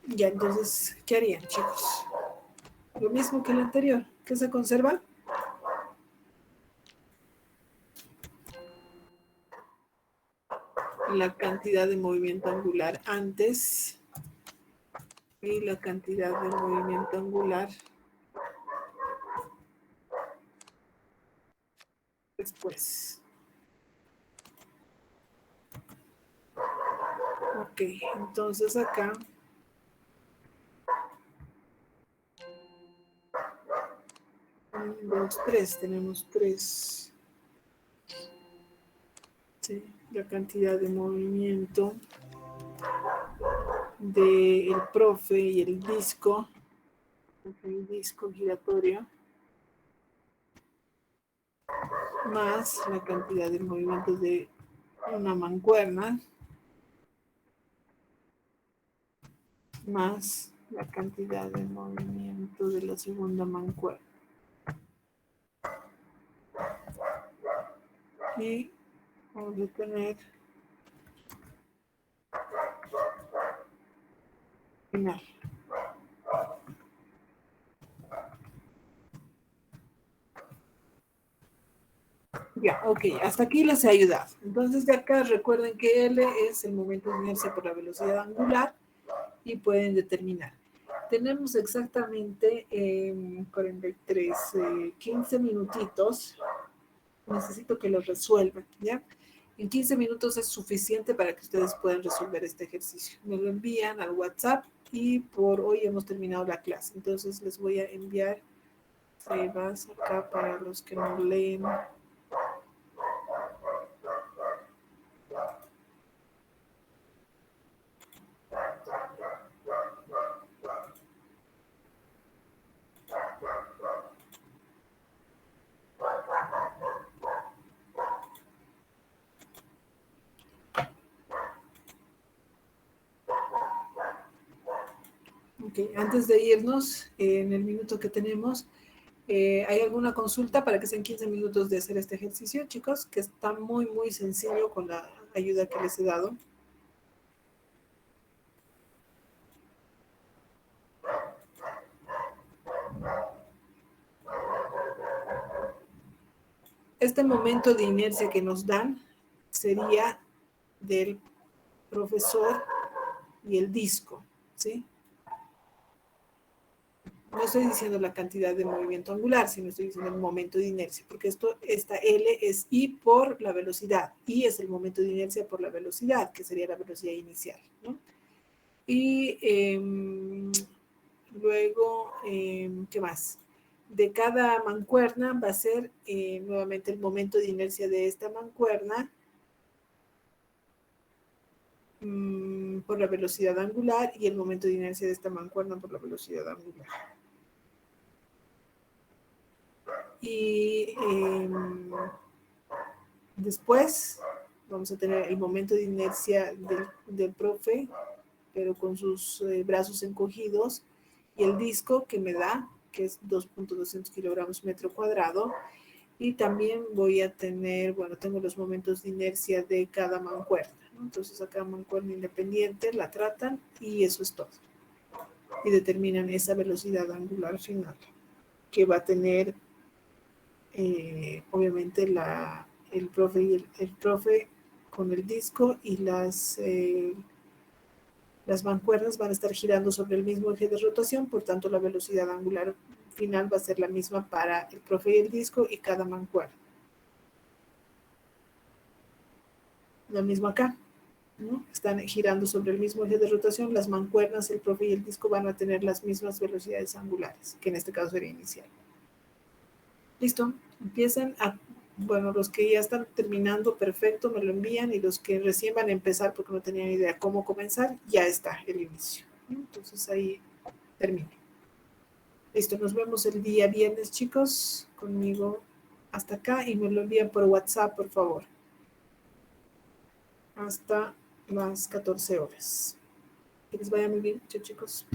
Ya, entonces, ¿qué harían, chicos? Lo mismo que el anterior. ¿Qué se conserva? La cantidad de movimiento angular antes y la cantidad de movimiento angular después. Ok, entonces acá 1, 2, 3, tenemos 3. Sí, la cantidad de movimiento del profe y el disco giratorio, más la cantidad de movimiento de una mancuerna, más la cantidad de movimiento de la segunda mancuerna. Y vamos a tener final. Ya, ok, hasta aquí les he ayudado. Entonces de acá recuerden que L es el momento de inercia por la velocidad angular y pueden determinar. Tenemos exactamente 43, 15 minutitos. Necesito que lo resuelvan, ¿ya? En 15 minutos es suficiente para que ustedes puedan resolver este ejercicio. Me lo envían al WhatsApp y por hoy hemos terminado la clase. Entonces les voy a enviar vas acá para los que no leen. Ok, antes de irnos, en el minuto que tenemos, ¿hay alguna consulta para que sean 15 minutos de hacer este ejercicio, chicos? Que está muy, muy sencillo con la ayuda que les he dado. Este momento de inercia que nos dan sería del profesor y el disco, ¿sí? No estoy diciendo la cantidad de movimiento angular, sino estoy diciendo el momento de inercia, porque esta L es I por la velocidad. I es el momento de inercia por la velocidad, que sería la velocidad inicial, ¿no? Y luego, ¿qué más? De cada mancuerna va a ser nuevamente el momento de inercia de esta mancuerna por la velocidad angular y el momento de inercia de esta mancuerna por la velocidad angular. Y después vamos a tener el momento de inercia del profe, pero con sus brazos encogidos, y el disco que me da, que es 2.200 kilogramos metro cuadrado, y también voy a tener, bueno, tengo los momentos de inercia de cada mancuerna, ¿no? Entonces a cada mancuerna independiente la tratan y eso es todo. Y determinan esa velocidad angular final, que va a tener obviamente el profe con el disco y las mancuernas van a estar girando sobre el mismo eje de rotación, por tanto la velocidad angular final va a ser la misma para el profe y el disco y cada mancuerna. Lo mismo acá, ¿no? Están girando sobre el mismo eje de rotación, las mancuernas, el profe y el disco van a tener las mismas velocidades angulares, que en este caso sería inicial. Listo, empiezan a, bueno, los que ya están terminando, perfecto, me lo envían, y los que recién van a empezar porque no tenían idea cómo comenzar, ya está el inicio. Entonces ahí termino. Listo, nos vemos el día viernes, chicos, conmigo hasta acá, y me lo envían por WhatsApp, por favor. Hasta las 14 horas. Que les vaya muy bien, chao, chicos.